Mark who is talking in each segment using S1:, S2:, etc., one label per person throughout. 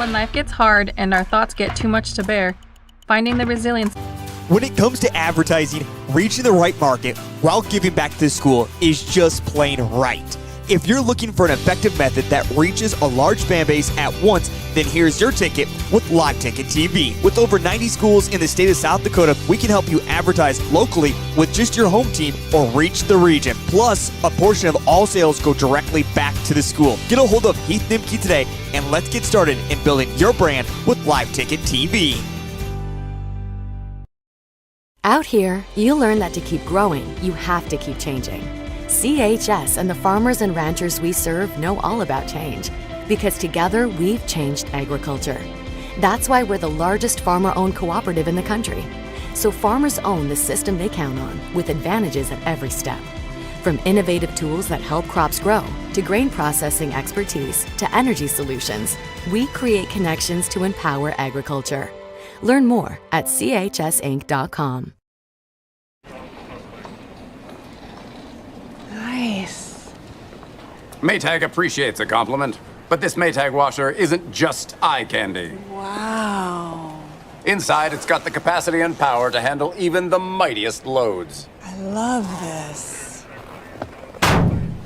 S1: When life gets hard and our thoughts get too much to bear, finding the resilience.
S2: When it comes to advertising, reaching the right market while giving back to the school is just plain right. If you're looking for an effective method that reaches a large fan base at once, then here's your ticket with Live Ticket TV. With over 90 schools in the state of South Dakota, we can help you advertise locally with just your home team or reach the region. Plus, a portion of all sales go directly back to the school. Get a hold of Heath Nimke today and let's get started in building your brand with Live Ticket TV.
S3: Out here, you learn that to keep growing, you have to keep changing. CHS and the farmers and ranchers we serve know all about change, because together we've changed agriculture. That's why we're the largest farmer-owned cooperative in the country. So farmers own the system they count on, with advantages at every step. From innovative tools that help crops grow, to grain processing expertise, to energy solutions, we create connections to empower agriculture. Learn more at chsinc.com.
S4: Nice.
S5: Maytag appreciates a compliment, but this Maytag washer isn't just eye candy.
S4: Wow.
S5: Inside, it's got the capacity and power to handle even the mightiest loads.
S4: I love this.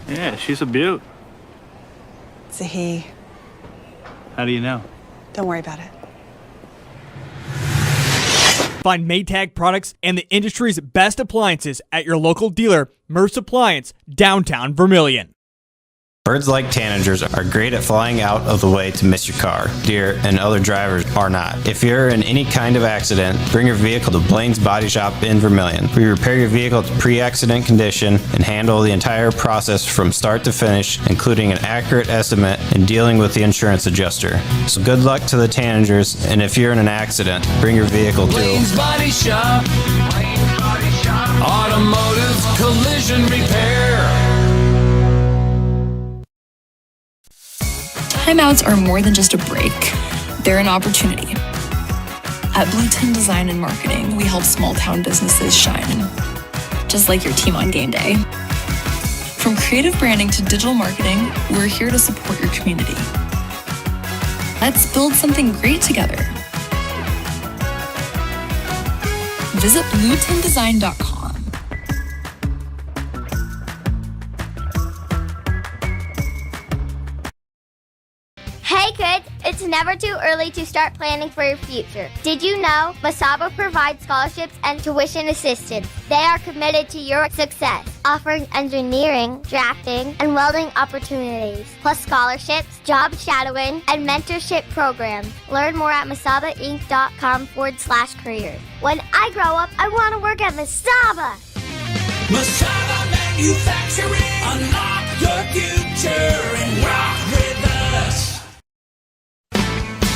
S6: Yeah, she's a beaut.
S4: It's a he.
S6: How do you know?
S4: Don't worry about it.
S2: Find Maytag products and the industry's best appliances at your local dealer, Merce Appliance, downtown Vermillion.
S7: Birds like tanagers are great at flying out of the way to miss your car. Deer and other drivers are not. If you're in any kind of accident, bring your vehicle to Blaine's Body Shop in Vermillion. We repair your vehicle to pre-accident condition and handle the entire process from start to finish, including an accurate estimate and dealing with the insurance adjuster. So good luck to the tanagers, and if you're in an accident, bring your vehicle to
S8: Blaine's Body Shop. Blaine's Body Shop. Automotive collision repair.
S9: Timeouts are more than just a break. They're an opportunity. At Blueton Design and Marketing, we help small town businesses shine, just like your team on game day. From creative branding to digital marketing, we're here to support your community. Let's build something great together. Visit bluetondesign.com.
S10: Hey kids, it's never too early to start planning for your future. Did you know Masaba provides scholarships and tuition assistance? They are committed to your success, offering engineering, drafting, and welding opportunities, plus scholarships, job shadowing, and mentorship programs. Learn more at masabainc.com/careers. When I grow up, I want to work at Masaba.
S8: Masaba Manufacturing. Unlock your future and rock with us.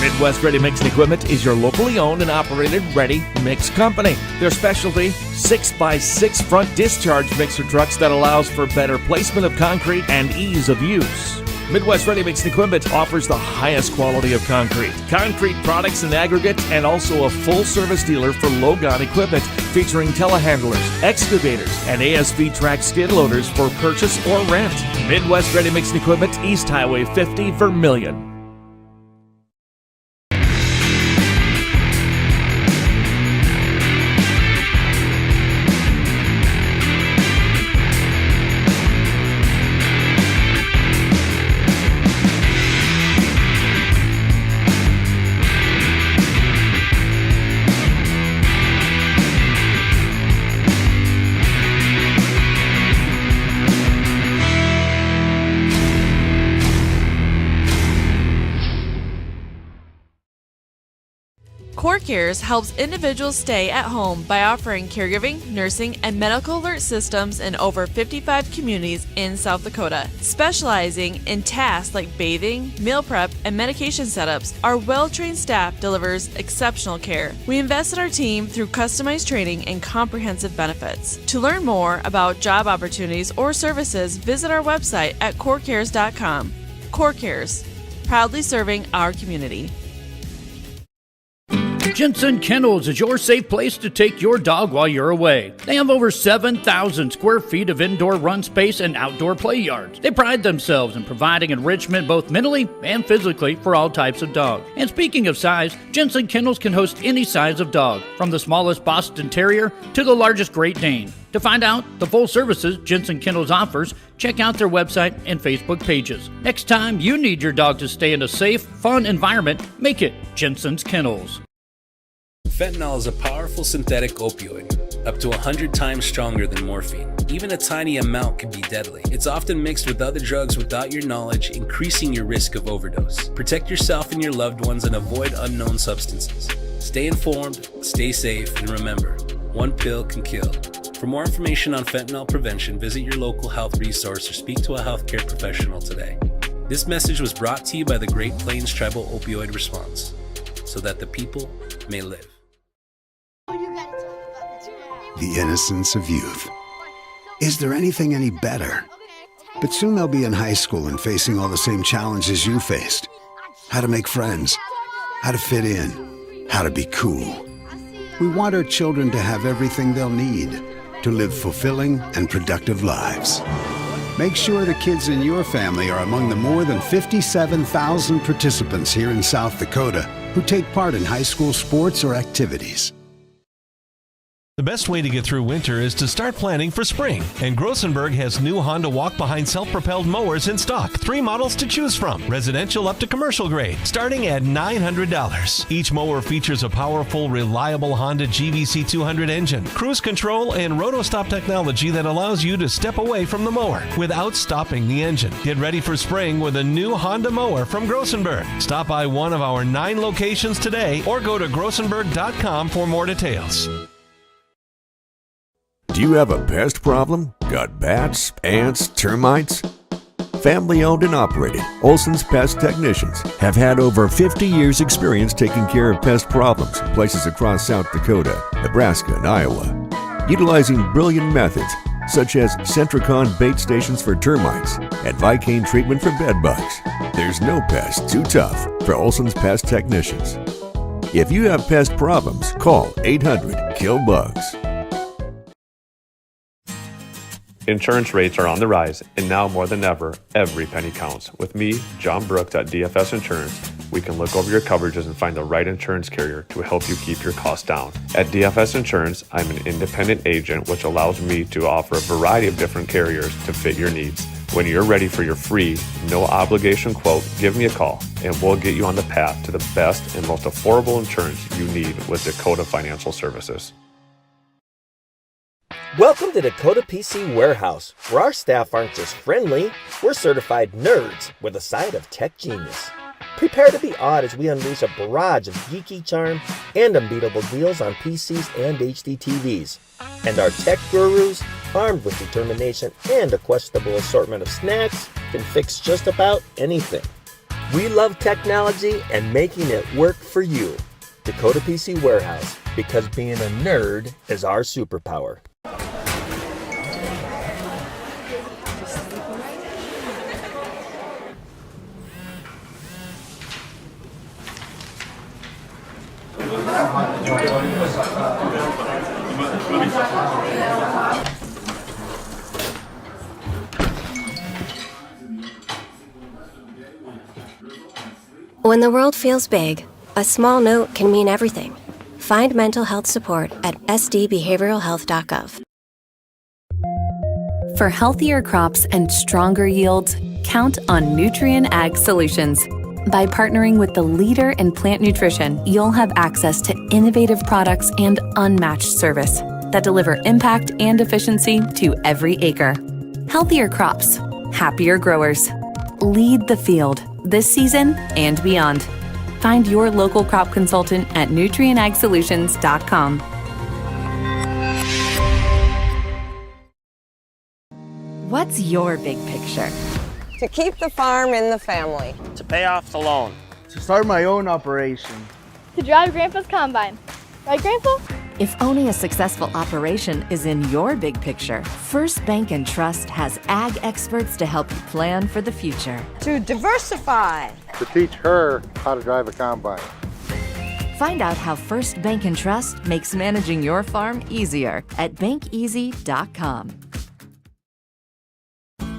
S11: Midwest Ready Mix and Equipment is your locally owned and operated ready mix company. Their specialty, 6x6 front discharge mixer trucks that allows for better placement of concrete and ease of use. Midwest Ready Mix and Equipment offers the highest quality of concrete products and aggregate, and also a full-service dealer for low-gun equipment featuring telehandlers, excavators, and ASV track skid loaders for purchase or rent. Midwest Ready Mix and Equipment, East Highway 50, Vermillion.
S12: CoreCares helps individuals stay at home by offering caregiving, nursing, and medical alert systems in over 55 communities in South Dakota. Specializing in tasks like bathing, meal prep, and medication setups, our well-trained staff delivers exceptional care. We invest in our team through customized training and comprehensive benefits. To learn more about job opportunities or services, visit our website at corecares.com. CoreCares, proudly serving our community.
S13: Jensen Kennels is your safe place to take your dog while you're away. They have over 7,000 square feet of indoor run space and outdoor play yards. They pride themselves in providing enrichment both mentally and physically for all types of dogs. And speaking of size, Jensen Kennels can host any size of dog, from the smallest Boston Terrier to the largest Great Dane. To find out the full services Jensen Kennels offers, check out their website and Facebook pages. Next time you need your dog to stay in a safe, fun environment, make it Jensen's Kennels.
S14: Fentanyl is a powerful synthetic opioid, up to 100 times stronger than morphine. Even a tiny amount can be deadly. It's often mixed with other drugs without your knowledge, increasing your risk of overdose. Protect yourself and your loved ones and avoid unknown substances. Stay informed, stay safe, and remember, one pill can kill. For more information on fentanyl prevention, visit your local health resource or speak to a healthcare professional today. This message was brought to you by the Great Plains Tribal Opioid Response, so that the people may live.
S15: The innocence of youth. Is there anything any better? But soon they'll be in high school and facing all the same challenges you faced. How to make friends, how to fit in, how to be cool. We want our children to have everything they'll need to live fulfilling and productive lives. Make sure the kids in your family are among the more than 57,000 participants here in South Dakota who take part in high school sports or activities.
S16: The best way to get through winter is to start planning for spring. And Grossenberg has new Honda walk-behind self-propelled mowers in stock. 3 models to choose from, residential up to commercial grade, starting at $900. Each mower features a powerful, reliable Honda GVC 200 engine, cruise control, and roto-stop technology that allows you to step away from the mower without stopping the engine. Get ready for spring with a new Honda mower from Grossenberg. Stop by one of our 9 locations today or go to grossenberg.com for more details.
S17: Do you have a pest problem? Got bats, ants, termites? Family owned and operated, Olson's Pest Technicians have had over 50 years experience taking care of pest problems in places across South Dakota, Nebraska, and Iowa. Utilizing brilliant methods such as Centricon bait stations for termites and Vicane treatment for bed bugs. There's no pest too tough for Olson's Pest Technicians. If you have pest problems, call 800-KILL-BUGS.
S18: Insurance rates are on the rise, and now more than ever, every penny counts. With me, John Brooks at DFS Insurance, we can look over your coverages and find the right insurance carrier to help you keep your costs down. At DFS Insurance, I'm an independent agent, which allows me to offer a variety of different carriers to fit your needs. When you're ready for your free, no obligation quote, give me a call, and we'll get you on the path to the best and most affordable insurance you need with Dakota Financial Services.
S19: Welcome to Dakota PC Warehouse, where our staff aren't just friendly, we're certified nerds with a side of tech genius. Prepare to be awed as we unleash a barrage of geeky charm and unbeatable deals on PCs and HD TVs. And our tech gurus, armed with determination and a questionable assortment of snacks, can fix just about anything. We love technology and making it work for you. Dakota PC Warehouse, because being a nerd is our superpower.
S20: When the world feels big, a small note can mean everything. Find mental health support at sdbehavioralhealth.gov.
S3: For healthier crops and stronger yields, count on Nutrien Ag Solutions. By partnering with the leader in plant nutrition, you'll have access to innovative products and unmatched service that deliver impact and efficiency to every acre. Healthier crops, happier growers. Lead the field this season and beyond. Find your local crop consultant at nutrienagsolutions.com.
S21: What's your big picture?
S22: To keep the farm in the family.
S23: To pay off the loan.
S24: To start my own operation.
S25: To drive Grandpa's combine. Right, Grandpa?
S21: If owning a successful operation is in your big picture, First Bank & Trust has ag experts to help you plan for the future.
S22: To diversify.
S26: To teach her how to drive a combine.
S21: Find out how First Bank and Trust makes managing your farm easier at bankeasy.com.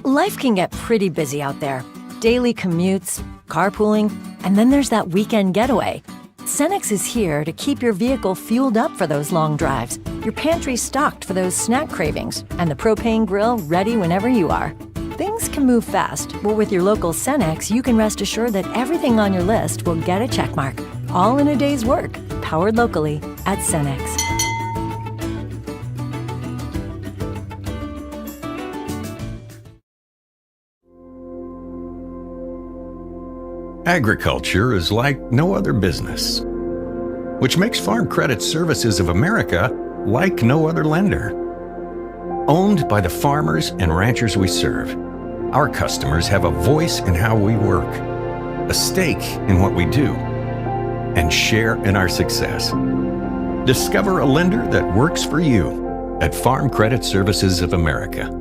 S1: Life can get pretty busy out there. Daily commutes, carpooling, and then there's that weekend getaway. Cenex is here to keep your vehicle fueled up for those long drives, your pantry stocked for those snack cravings, and the propane grill ready whenever you are. Things can move fast, but with your local Cenex, you can rest assured that everything on your list will get a checkmark, all in a day's work, powered locally at Cenex.
S4: Agriculture is like no other business, which makes Farm Credit Services of America like no other lender. Owned by the farmers and ranchers we serve, our customers have a voice in how we work, a stake in what we do, and share in our success. Discover a lender that works for you at Farm Credit Services of America.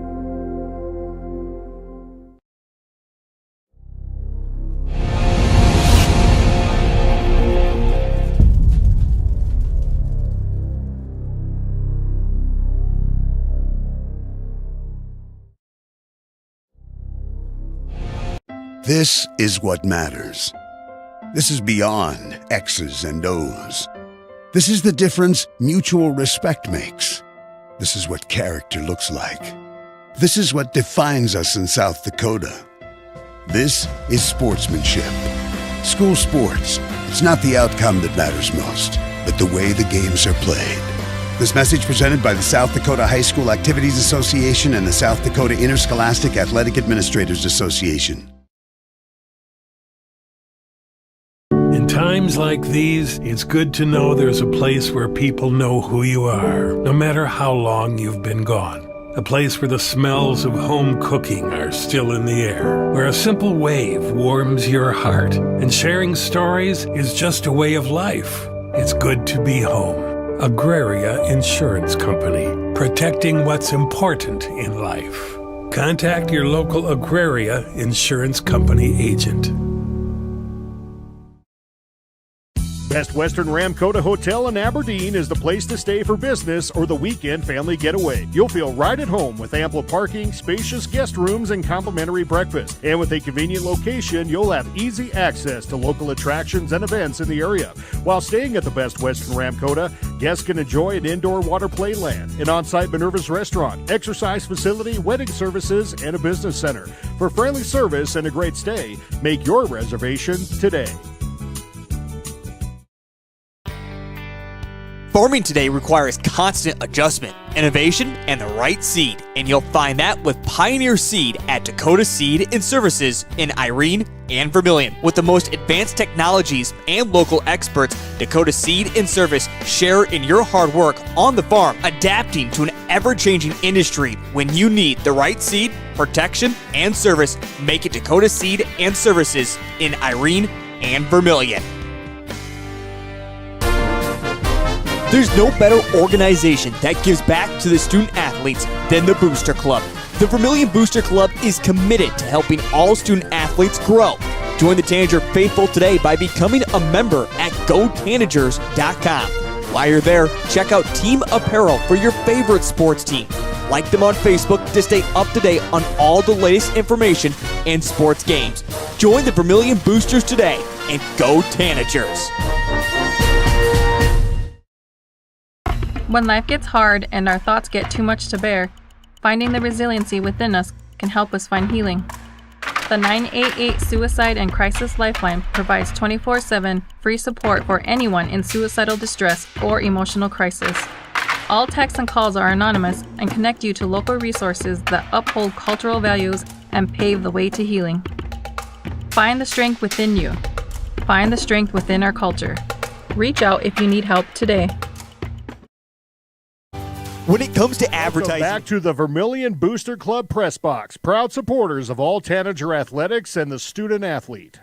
S15: This is what matters. This is beyond X's and O's. This is the difference mutual respect makes. This is what character looks like. This is what defines us in South Dakota. This is sportsmanship. School sports, it's not the outcome that matters most, but the way the games are played. This message presented by the South Dakota High School Activities Association and the South Dakota Interscholastic Athletic Administrators Association.
S5: In times like these, it's good to know there's a place where people know who you are, no matter how long you've been gone. A place where the smells of home cooking are still in the air, where a simple wave warms your heart, and sharing stories is just a way of life. It's good to be home. Agraria Insurance Company, protecting what's important in life. Contact your local Agraria Insurance Company agent.
S6: Best Western Ramkota Hotel in Aberdeen is the place to stay for business or the weekend family getaway. You'll feel right at home with ample parking, spacious guest rooms, and complimentary breakfast. And with a convenient location, you'll have easy access to local attractions and events in the area. While staying at the Best Western Ramkota, guests can enjoy an indoor water play land, an on-site Minerva's restaurant, exercise facility, wedding services, and a business center. For friendly service and a great stay, make your reservation today.
S2: Farming today requires constant adjustment, innovation, and the right seed, and you'll find that with Pioneer Seed at Dakota Seed and Services in Irene and Vermillion. With the most advanced technologies and local experts, Dakota Seed and Service share in your hard work on the farm, adapting to an ever-changing industry. When you need the right seed, protection, and service, make it Dakota Seed and Services in Irene and Vermillion. There's no better organization that gives back to the student athletes than the Booster Club. The Vermillion Booster Club is committed to helping all student athletes grow. Join the Tanager faithful today by becoming a member at GoTanagers.com. While you're there, check out team apparel for your favorite sports team. Like them on Facebook to stay up to date on all the latest information and sports games. Join the Vermillion Boosters today and go Tanagers!
S23: When life gets hard and our thoughts get too much to bear, finding the resiliency within us can help us find healing. The 988 Suicide and Crisis Lifeline provides 24/7 free support for anyone in suicidal distress or emotional crisis. All texts and calls are anonymous and connect you to local resources that uphold cultural values and pave the way to healing. Find the strength within you. Find the strength within our culture. Reach out if you need help today.
S2: When it comes to advertising,
S6: welcome back to the Vermillion Booster Club Press Box, proud supporters of all Tanager athletics and the student athlete.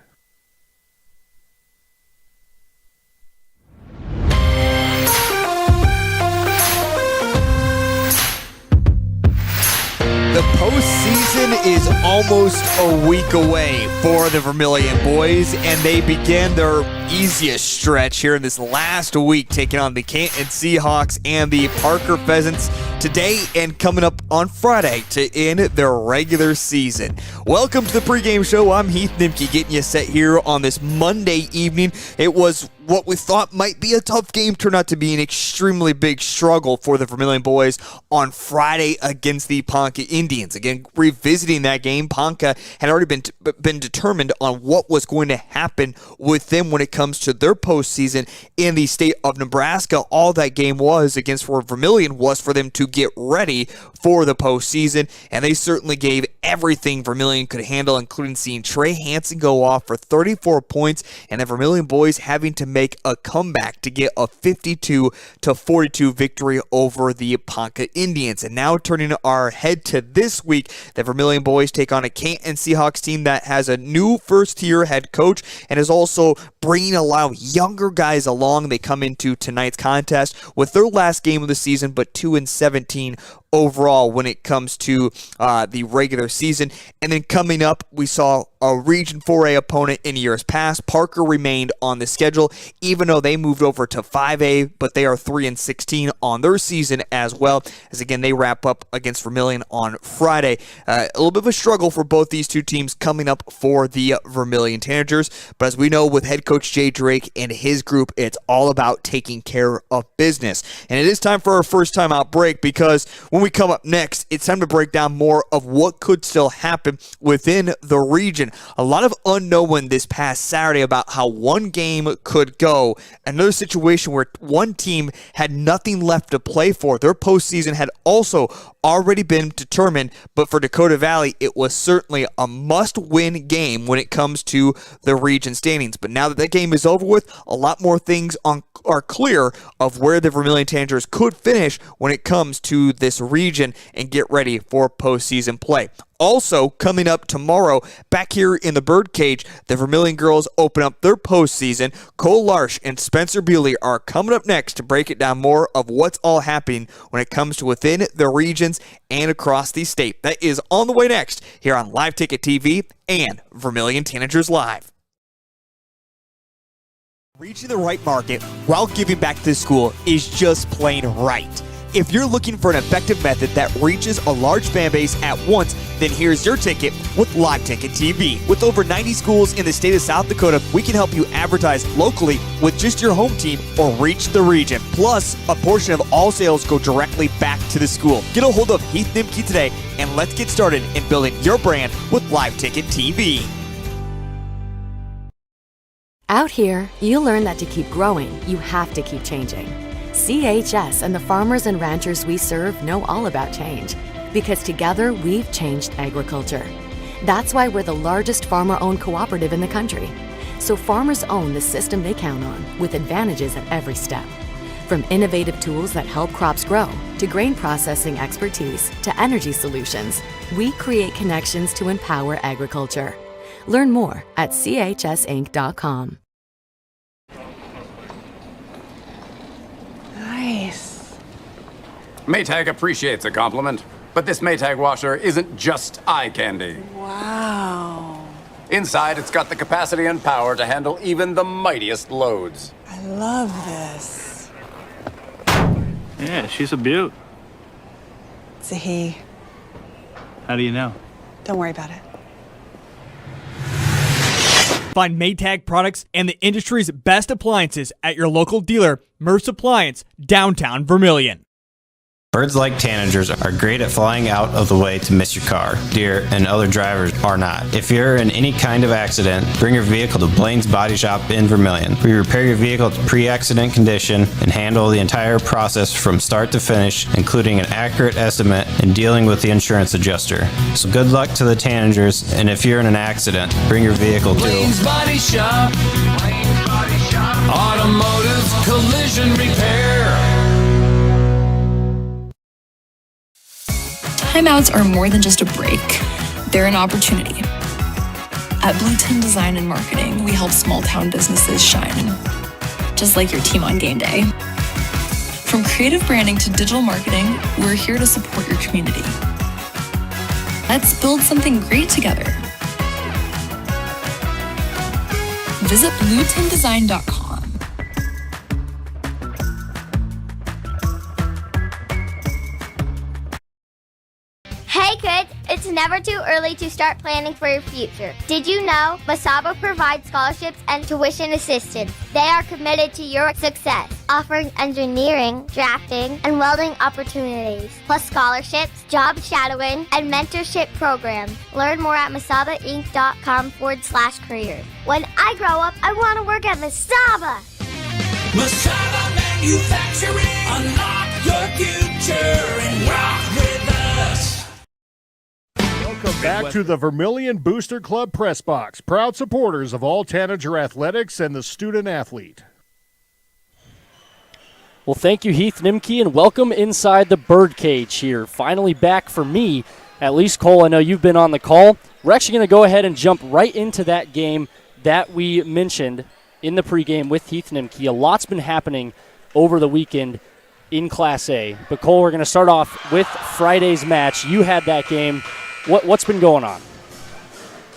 S2: The the postseason is almost a week away for the Vermillion boys, and they begin their easiest stretch here in this last week, taking on the Canton Seahawks and the Parker Pheasants today and coming up on Friday to end their regular season. Welcome to the pregame show. I'm Heath Nimke, getting you set here on this Monday evening. It was what we thought might be a tough game turned out to be an extremely big struggle for the Vermillion boys on Friday against the Ponca Indians. Again, revisiting that game, Ponca had already been determined on what was going to happen with them when it comes to their postseason in the state of Nebraska. All that game was against for Vermillion was for them to get ready for the postseason, and they certainly gave everything Vermillion could handle, including seeing Trey Hansen go off for 34 points, and the Vermillion boys having to make a comeback to get a 52-42 victory over the Ponca Indians. And now turning our head to this week, the Vermillion boys take on a Canton Seahawks team that has a new first-year head coach and is also bringing a lot of younger guys along. They come into tonight's contest with their last game of the season, but 2-17 overall when it comes to the regular season. And then coming up, we saw a Region 4A opponent in years past. Parker remained on the schedule, even though they moved over to 5A, but they are 3-16 on their season as well, as again, they wrap up against Vermillion on Friday. A little bit of a struggle for both these two teams coming up for the Vermillion Tanagers, but as we know with head coach Jay Drake and his group, it's all about taking care of business. And it is time for our first time out break, because when we come up next, it's time to break down more of what could still happen within the region. A lot of unknown this past Saturday about how one game could go. Another situation where one team had nothing left to play for. Their postseason had also already been determined, but for Dakota Valley, it was certainly a must-win game when it comes to the region standings. But now that that game is over with, a lot more things are clear of where the Vermillion Tanagers could finish when it comes to this region and get ready for postseason play. Also, coming up tomorrow, back here in the Birdcage, the Vermillion girls open up their postseason. Cole Larsch and Spencer Buley are coming up next to break it down more of what's all happening when it comes to within the regions and across the state. That is on the way next here on Live Ticket TV and Vermillion Tanagers Live. Reaching the right market while giving back to the school is just plain right. If you're looking for an effective method that reaches a large fan base at once, then here's your ticket with Live Ticket TV. With over 90 schools in the state of South Dakota, we can help you advertise locally with just your home team or reach the region. Plus, a portion of all sales go directly back to the school. Get a hold of Heath Nimke today, and let's get started in building your brand with Live Ticket TV.
S3: Out here, you learn that to keep growing, you have to keep changing. CHS and the farmers and ranchers we serve know all about change, because together we've changed agriculture. That's why we're the largest farmer-owned cooperative in the country. So farmers own the system they count on, with advantages at every step. From innovative tools that help crops grow, to grain processing expertise, to energy solutions, we create connections to empower agriculture. Learn more at chsinc.com.
S7: Nice. Maytag appreciates a compliment, but this Maytag washer isn't just eye candy.
S8: Wow.
S7: Inside, it's got the capacity and power to handle even the mightiest loads.
S8: I love this.
S9: Yeah, she's a beaut.
S8: It's a he.
S9: How do you know?
S8: Don't worry about it.
S10: Find Maytag products and the industry's best appliances at your local dealer, Merce Appliance, downtown Vermillion.
S11: Birds like tanagers are great at flying out of the way to miss your car. Deer and other drivers are not. If you're in any kind of accident, bring your vehicle to Blaine's Body Shop in Vermillion. We repair your vehicle to pre-accident condition and handle the entire process from start to finish, including an accurate estimate and dealing with the insurance adjuster. So good luck to the tanagers, and if you're in an accident, bring your vehicle to
S26: Blaine's Body Shop. Blaine's Body Shop. Automotive collision repair.
S27: Timeouts are more than just a break. They're an opportunity. At Blueton Design and Marketing, we help small town businesses shine, just like your team on game day. From creative branding to digital marketing, we're here to support your community. Let's build something great together. Visit bluetindesign.com.
S12: Hey kids, it's never too early to start planning for your future. Did you know Masaba provides scholarships and tuition assistance? They are committed to your success, offering engineering, drafting, and welding opportunities, plus scholarships, job shadowing, and mentorship programs. Learn more at masabainc.com/careers. When I grow up, I want to work at Masaba.
S26: Masaba Manufacturing. Unlock your future and rock with us.
S6: Welcome back to the Vermillion Booster Club Press Box, proud supporters of all Tanager athletics and the student athlete.
S13: Well, thank you, Heath Nimke, and welcome inside the birdcage here. Finally back for me, at least, Cole. I know you've been on the call. We're actually going to go ahead and jump right into that game that we mentioned in the pregame with Heath Nimke. A lot's been happening over the weekend in Class A. But, Cole, we're going to start off with Friday's match. You had that game. What's been going on?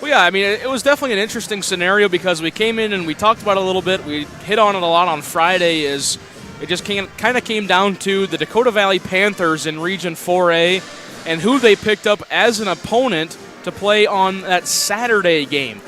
S14: Well, yeah, I mean, it was definitely an interesting scenario because we came in and we talked about it a little bit. We hit on it a lot on Friday. Is it just kind of came down to the Dakota Valley Panthers in Region 4A and who they picked up as an opponent to play on that Saturday game.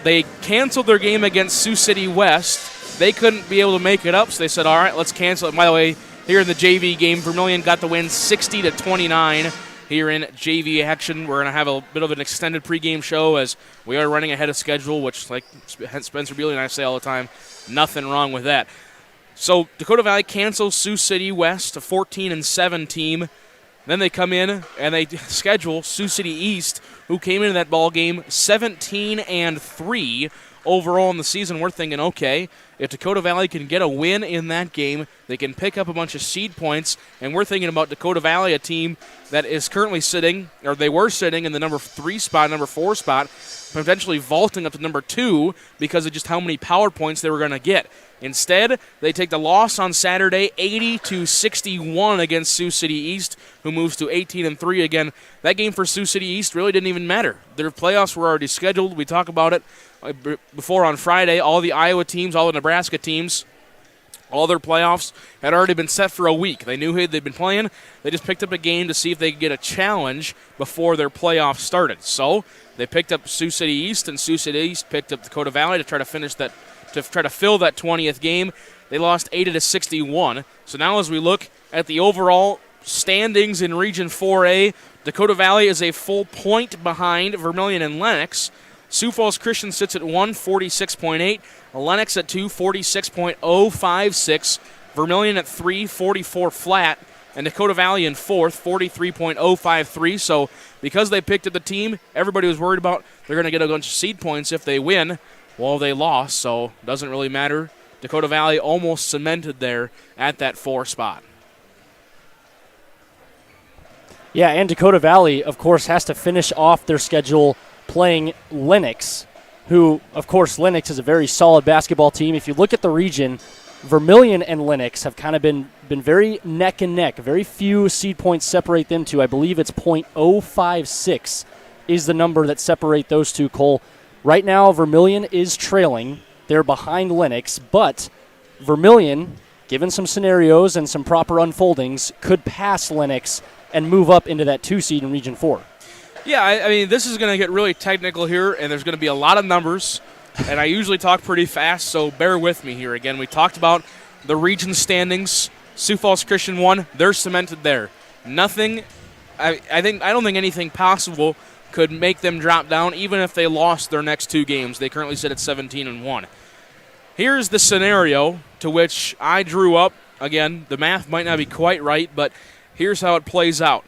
S14: They canceled their game against Sioux City West. They couldn't be able to make it up, so they said, all right, let's cancel it. By the way, here in the JV game, Vermillion got the win 60-29. Here in JV action, we're going to have a bit of an extended pregame show as we are running ahead of schedule, which, like Spencer Buley and I say all the time, nothing wrong with that. So Dakota Valley cancels Sioux City West, a 14-7 team. Then they come in and they schedule Sioux City East, who came into that ball game 17-3 overall in the season. We're thinking, okay, if Dakota Valley can get a win in that game, they can pick up a bunch of seed points, and we're thinking about Dakota Valley, a team that is currently sitting, or they were sitting in the number 3 spot, number 4 spot, potentially vaulting up to number 2 because of just how many power points they were going to get. Instead, they take the loss on Saturday, 80-61 against Sioux City East, who moves to 18-3 again. That game for Sioux City East really didn't even matter. Their playoffs were already scheduled. We talked about it before on Friday. All the Iowa teams, all the Nebraska teams, all their playoffs had already been set for a week. They knew who they'd been playing. They just picked up a game to see if they could get a challenge before their playoffs started. So they picked up Sioux City East, and Sioux City East picked up Dakota Valley to try to finish that, to try to fill that 20th game. They lost 80-61. So now as we look at the overall standings in Region 4A, Dakota Valley is a full point behind Vermillion and Lennox. Sioux Falls Christian sits at 1, 46.8. Lennox at 2, 46.056. Vermillion at 3, 44 flat. And Dakota Valley in 4th, 43.053. So because they picked up the team, everybody was worried about they're going to get a bunch of seed points if they win. Well, they lost, so it doesn't really matter. Dakota Valley almost cemented there at that 4 spot.
S13: Yeah, and Dakota Valley, of course, has to finish off their schedule playing Lennox, who, of course, Lennox is a very solid basketball team. If you look at the region, Vermillion and Lennox have kind of been very neck and neck. Very few seed points separate them two. I believe it's .056 is the number that separate those two, Cole. Right now, Vermillion is trailing. They're behind Lennox, but Vermillion, given some scenarios and some proper unfoldings, could pass Lennox and move up into that 2 seed in Region 4.
S14: Yeah, I mean, this is going to get really technical here, and there's going to be a lot of numbers, and I usually talk pretty fast, so bear with me here. Again, we talked about the region standings. Sioux Falls Christian 1, they're cemented there. Nothing, I don't think anything possible could make them drop down, even if they lost their next 2 games. They currently sit at 17-1. Here's the scenario to which I drew up. Again, the math might not be quite right, but here's how it plays out.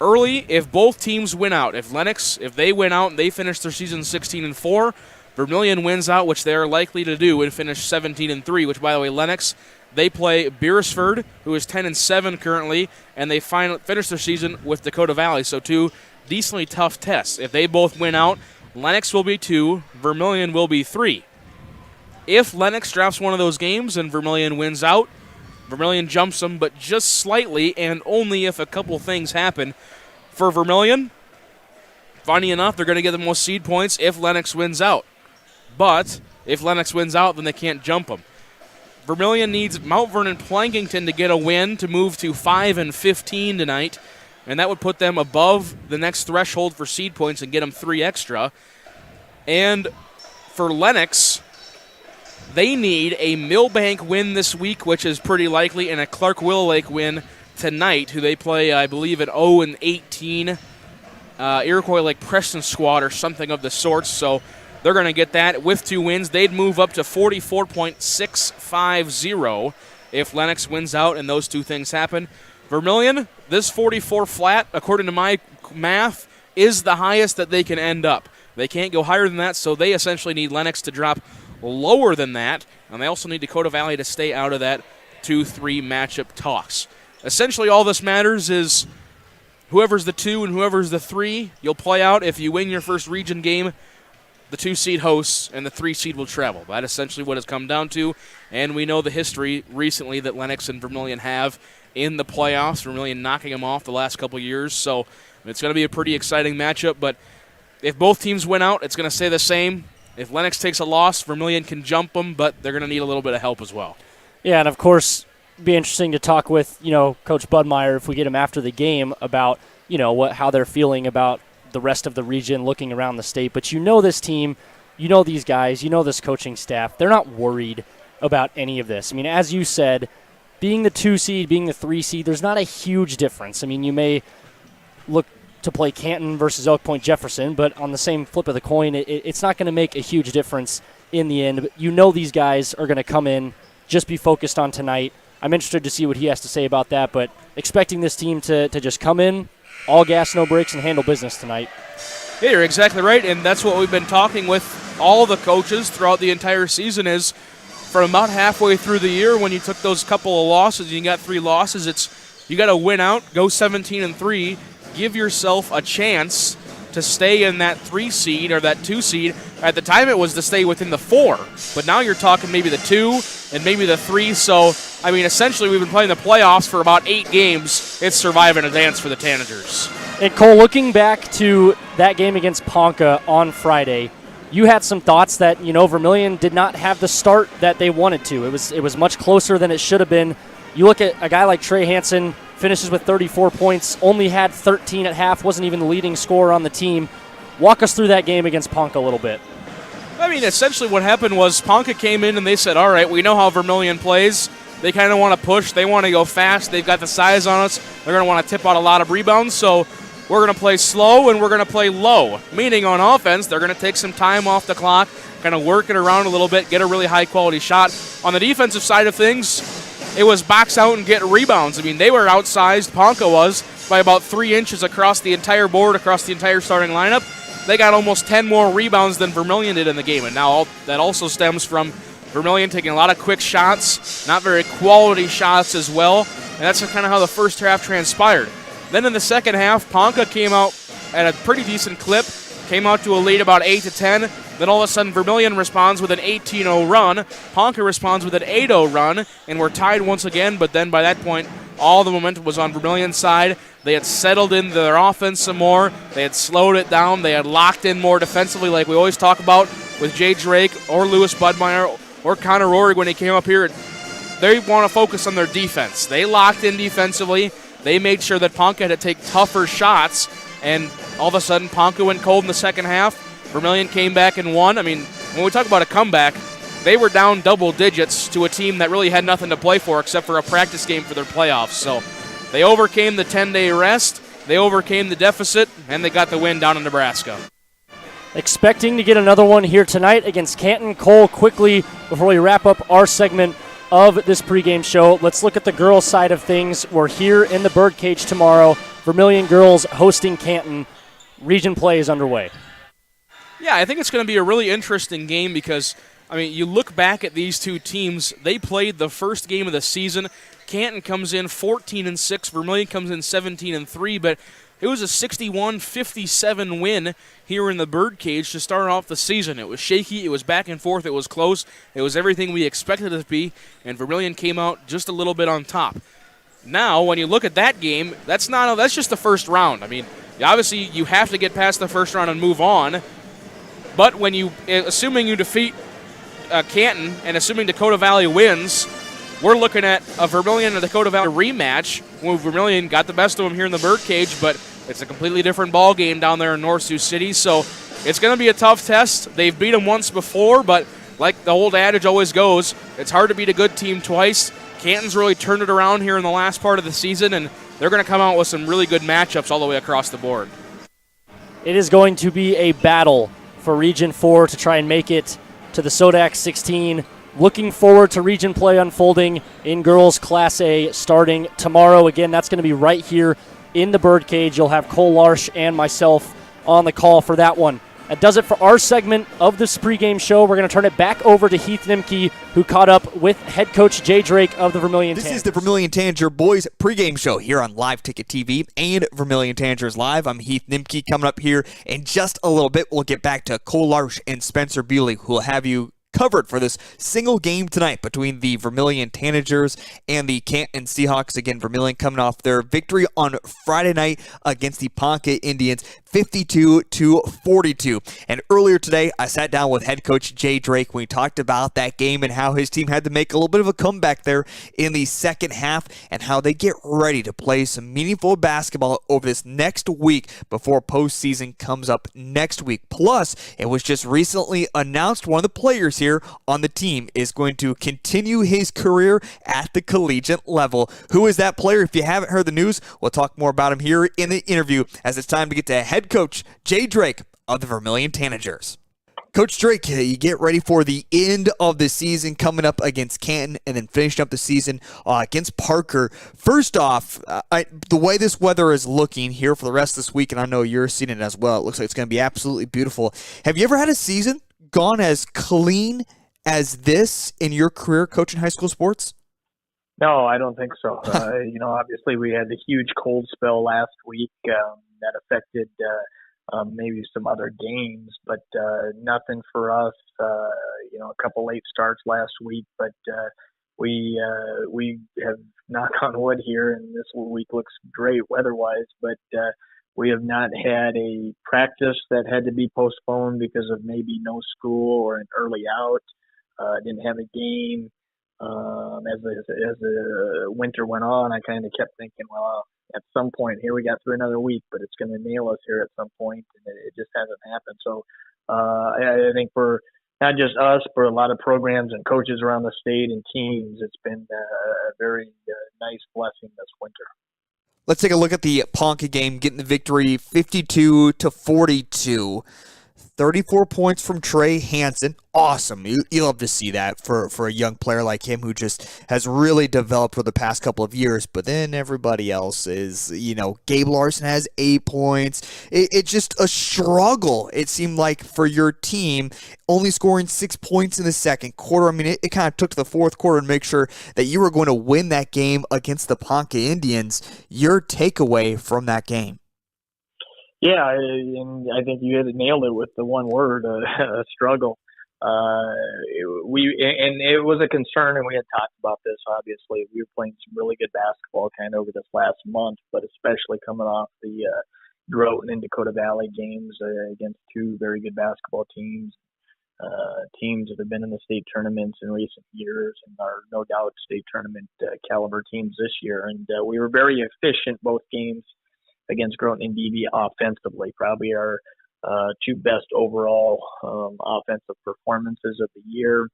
S14: Early, if both teams win out, if Lennox, if they win out and they finish their season 16-4, Vermillion wins out, which they are likely to do, and finish 17-3, which, by the way, Lennox, they play Beresford, who is 10-7 currently, and they finish their season with Dakota Valley. So 2 decently tough tests. If they both win out, Lennox will be 2, Vermillion will be 3. If Lennox drops one of those games and Vermillion wins out, Vermillion jumps them, but just slightly, and only if a couple things happen. For Vermillion, funny enough, they're going to get the most seed points if Lennox wins out. But if Lennox wins out, then they can't jump them. Vermillion needs Mount Vernon Plankington to get a win to move to 5-15 tonight, and that would put them above the next threshold for seed points and get them 3 extra. And for Lennox, they need a Millbank win this week, which is pretty likely, and a Clark-Willow Lake win tonight, who they play, I believe, at 0-18. Iroquois Lake Preston squad or something of the sorts, so they're going to get that. With 2 wins, they'd move up to 44.650 if Lennox wins out and those 2 things happen. Vermillion, this 44 flat, according to my math, is the highest that they can end up. They can't go higher than that, so they essentially need Lennox to drop lower than that, and they also need Dakota Valley to stay out of that 2-3 matchup talks. Essentially, all this matters is whoever's the 2 and whoever's the 3, you'll play out. If you win your first region game, the 2 seed hosts and the 3 seed will travel. That's essentially what it's come down to, and we know the history recently that Lennox and Vermillion have in the playoffs, Vermillion knocking them off the last couple years, so it's going to be a pretty exciting matchup, but if both teams win out, it's going to stay the same. If Lennox takes a loss, Vermillion can jump them, but they're going to need a little bit of help as well.
S13: Yeah, and of course, be interesting to talk with, Coach Budmeyer if we get him after the game about, how they're feeling about the rest of the region, looking around the state. But this team, these guys, this coaching staff, they're not worried about any of this. I mean, as you said, being the 2 seed, being the 3 seed, there's not a huge difference. I mean, you may look to play Canton versus Oak Point Jefferson, but on the same flip of the coin, it's not going to make a huge difference in the end. But these guys are going to come in, just be focused on tonight. I'm interested to see what he has to say about that, but expecting this team to just come in, all gas, no brakes, and handle business tonight.
S14: Yeah, you're exactly right, and that's what we've been talking with all the coaches throughout the entire season is from about halfway through the year when you took those couple of losses, you got 3 losses, you got to win out, go 17-3, give yourself a chance to stay in that 3 seed or that 2 seed. At the time, it was to stay within the 4, but now you're talking maybe the 2 and maybe the 3. So, I mean, essentially, we've been playing the playoffs for about 8 games. It's survive and advance for the Tanagers.
S13: And Cole, looking back to that game against Ponca on Friday, you had some thoughts that Vermillion did not have the start that they wanted to. It was much closer than it should have been. You look at a guy like Trey Hansen, finishes with 34 points, only had 13 at half, wasn't even the leading scorer on the team. Walk us through that game against Ponca a little bit.
S14: I mean, essentially what happened was Ponca came in and they said, all right, we know how Vermillion plays. They kind of want to push. They want to go fast. They've got the size on us. They're going to want to tip out a lot of rebounds, so we're going to play slow and we're going to play low, meaning on offense, they're going to take some time off the clock, kind of work it around a little bit, get a really high-quality shot. On the defensive side of things, it was box out and get rebounds. I mean, they were outsized, Ponca was, by about 3 inches across the entire board, across the entire starting lineup. They got almost 10 more rebounds than Vermillion did in the game, and now that also stems from Vermillion taking a lot of quick shots, not very quality shots as well, and that's kind of how the first half transpired. Then in the second half, Ponca came out at a pretty decent clip, came out to a lead about 8-10. Then all of a sudden, Vermillion responds with an 18-0 run. Ponca responds with an 8-0 run, and we're tied once again. But then by that point, all the momentum was on Vermillion's side. They had settled into their offense some more. They had slowed it down. They had locked in more defensively, like we always talk about with Jay Drake or Lewis Budmeyer or Connor Rohrig when he came up here. They want to focus on their defense. They locked in defensively. They made sure that Ponca had to take tougher shots, and all of a sudden, Ponca went cold in the second half. Vermillion came back and won. I mean, when we talk about a comeback, they were down double digits to a team that really had nothing to play for except for a practice game for their playoffs. So they overcame the 10-day rest, they overcame the deficit, and they got the win down in Nebraska.
S13: Expecting to get another one here tonight against Canton. Cole, quickly, before we wrap up our segment of this pregame show, let's look at the girls' side of things. We're here in the Birdcage tomorrow. Vermillion girls hosting Canton. Region play is underway.
S14: Yeah, I think it's going to be a really interesting game because, I mean, you look back at these two teams. They played the first game of the season. Canton comes in 14-6. Vermillion comes in 17-3, but it was a 61-57 win here in the Birdcage to start off the season. It was shaky. It was back and forth. It was close. It was everything we expected it to be, and Vermillion came out just a little bit on top. Now, when you look at that game, that's just the first round. I mean, Obviously, you have to get past the first round and move on. But assuming you defeat Canton and assuming Dakota Valley wins, we're looking at a Vermillion and Dakota Valley rematch. When Vermillion got the best of them here in the birdcage, but it's a completely different ball game down there in North Sioux City. So it's going to be a tough test. They've beat them once before, but like the old adage always goes, it's hard to beat a good team twice. Canton's really turned it around here in the last part of the season, and they're going to come out with some really good matchups all the way across the board.
S13: It is going to be a battle for Region 4 to try and make it to the Sodax 16. Looking forward to region play unfolding in girls Class A starting tomorrow. Again, that's going to be right here in the birdcage. You'll have Cole Larsch and myself on the call for that one. That does it for our segment of this pregame show. We're going to turn it back over to Heath Nimke, who caught up with head coach Jay Drake of the Vermillion Tanagers.
S2: This is the Vermillion Tanager boys pregame show here on Live Ticket TV and Vermillion Tanagers Live. I'm Heath Nimke. Coming up here in just a little bit, we'll get back to Cole Larsch and Spencer Buley, who will have you covered for this single game tonight between the Vermillion Tanagers and the Canton Seahawks. Again, Vermillion coming off their victory on Friday night against the Ponca Indians, 52-42. And earlier today, I sat down with head coach Jay Drake when we talked about that game and how his team had to make a little bit of a comeback there in the second half and how they get ready to play some meaningful basketball over this next week before postseason comes up next week. Plus, it was just recently announced one of the players here on the team is going to continue his career at the collegiate level. Who is that player? If you haven't heard the news, we'll talk more about him here in the interview as it's time to get to head coach Jay Drake of the Vermillion Tanagers. Coach Drake, you get ready for the end of the season coming up against Canton and then finishing up the season against Parker. First off, the way this weather is looking here for the rest of this week, and I know you're seeing it as well, it looks like it's going to be absolutely beautiful. Have you ever had a season gone as clean as this in your career coaching high school sports?
S16: No, I don't think so. Obviously we had the huge cold spell last week that affected maybe some other games, but nothing for us. A couple late starts last week, but we have, knock on wood here, and this week looks great weather-wise, but we have not had a practice that had to be postponed because of maybe no school or an early out. Didn't have a game. As the winter went on, I kind of kept thinking, well, at some point here we got through another week, but it's going to nail us here at some point, and it just hasn't happened. So I think for not just us, but a lot of programs and coaches around the state and teams, it's been a very nice blessing this winter.
S2: Let's take a look at the Ponca game, getting the victory 52-42. 34 points from Trey Hansen. Awesome. You love to see that for a young player like him who just has really developed for the past couple of years. But then everybody else is, Gabe Larson has 8 points. It's just a struggle, it seemed like, for your team, only scoring 6 points in the second quarter. I mean, it kind of took to the fourth quarter to make sure that you were going to win that game against the Ponca Indians. Your takeaway from that game?
S16: Yeah, and I think you nailed it with the one word, a struggle. It was a concern, and we had talked about this, obviously. We were playing some really good basketball kind of over this last month, but especially coming off the Groton and Dakota Valley games against two very good basketball teams. Teams that have been in the state tournaments in recent years and are no doubt state tournament caliber teams this year. And we were very efficient both games against Groton and BB offensively, probably our two best overall offensive performances of the year.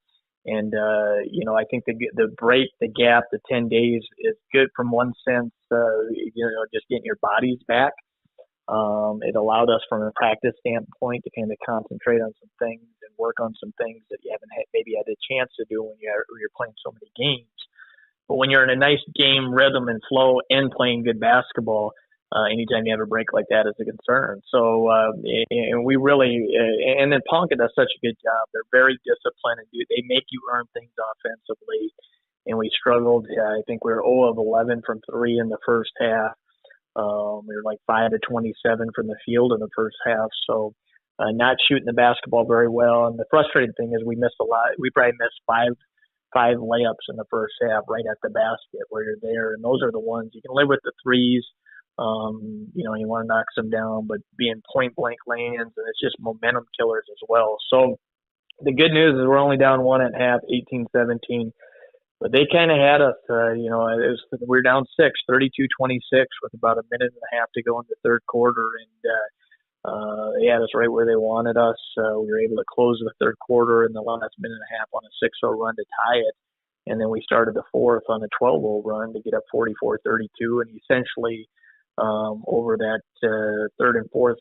S16: And, I think the break, the gap, the 10 days is good from one sense, just getting your bodies back. It allowed us from a practice standpoint to kind of concentrate on some things and work on some things that you haven't maybe had a chance to do when you're playing so many games. But when you're in a nice game rhythm and flow and playing good basketball, anytime you have a break like that is a concern. So, and we really, and then Ponca does such a good job. They're very disciplined and they make you earn things offensively. And we struggled. I think we were 0 of 11 from 3 in the first half. We were like 5 of 27 from the field in the first half. So, not shooting the basketball very well. And the frustrating thing is we missed a lot. We probably missed five layups in the first half right at the basket where you're there. And those are the ones you can live with the threes. You want to knock some down, but being point blank lands, and it's just momentum killers as well. So the good news is we're only down one at half, 18-17. But they kind of had us, we're down 32-26 with about a minute and a half to go in the third quarter, and they had us right where they wanted us. We were able to close the third quarter in the last minute and a half on a 6-0 run to tie it, and then we started the fourth on a 12-0 run to get up 44-32, and essentially over that third and fourth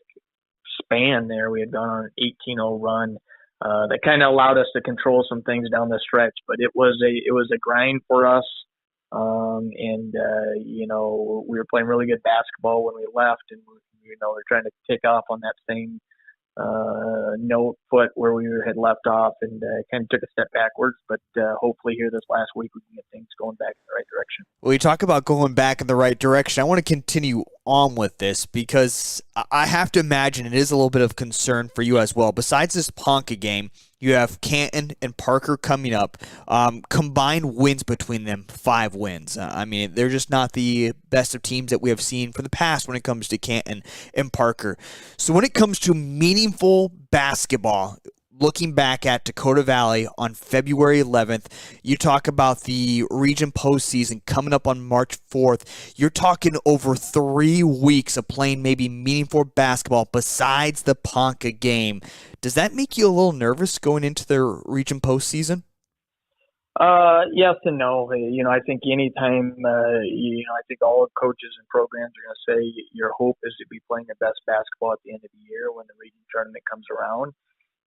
S16: span there, we had gone on an 18-0 run. That kind of allowed us to control some things down the stretch, but it was a grind for us. We were playing really good basketball when we left, and we're trying to take off on that same note foot where we had left off, and kind of took a step backwards. But hopefully here this last week we can get things going back in the right direction.
S2: Well, you talk about going back in the right direction. I want to continue on with this because I have to imagine it is a little bit of concern for you as well. Besides this Ponca game, you have Canton and Parker coming up. Combined wins between them, 5 wins. They're just not the best of teams that we have seen for the past when it comes to Canton and Parker. So when it comes to meaningful basketball, looking back at Dakota Valley on February 11th, you talk about the region postseason coming up on March 4th. You're talking over 3 weeks of playing maybe meaningful basketball besides the Ponca game. Does that make you a little nervous going into the region postseason?
S16: Yes and no. I think anytime, I think all coaches and programs are going to say your hope is to be playing your best basketball at the end of the year when the region tournament comes around.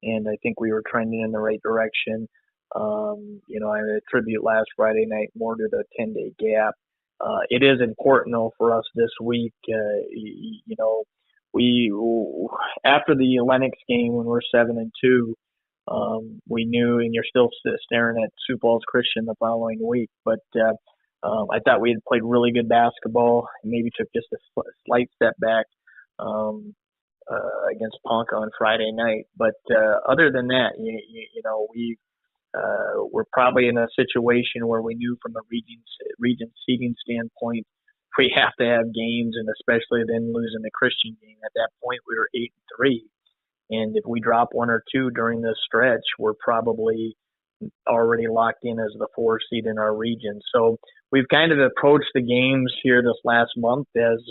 S16: And I think we were trending in the right direction. I attribute last Friday night more to the 10-day gap. It is important, though, for us this week. We after the Lennox game when we're 7-2, we knew, and you're still staring at Sioux Falls Christian the following week. But I thought we had played really good basketball and maybe took just a slight step back against Ponca on Friday night. But other than that, we're probably in a situation where we knew from a region seeding standpoint, we have to have games, and especially then losing the Christian game. At that point, we were 8-3. And if we drop 1 or 2 during this stretch, we're probably already locked in as the 4 seed in our region. So we've kind of approached the games here this last month as,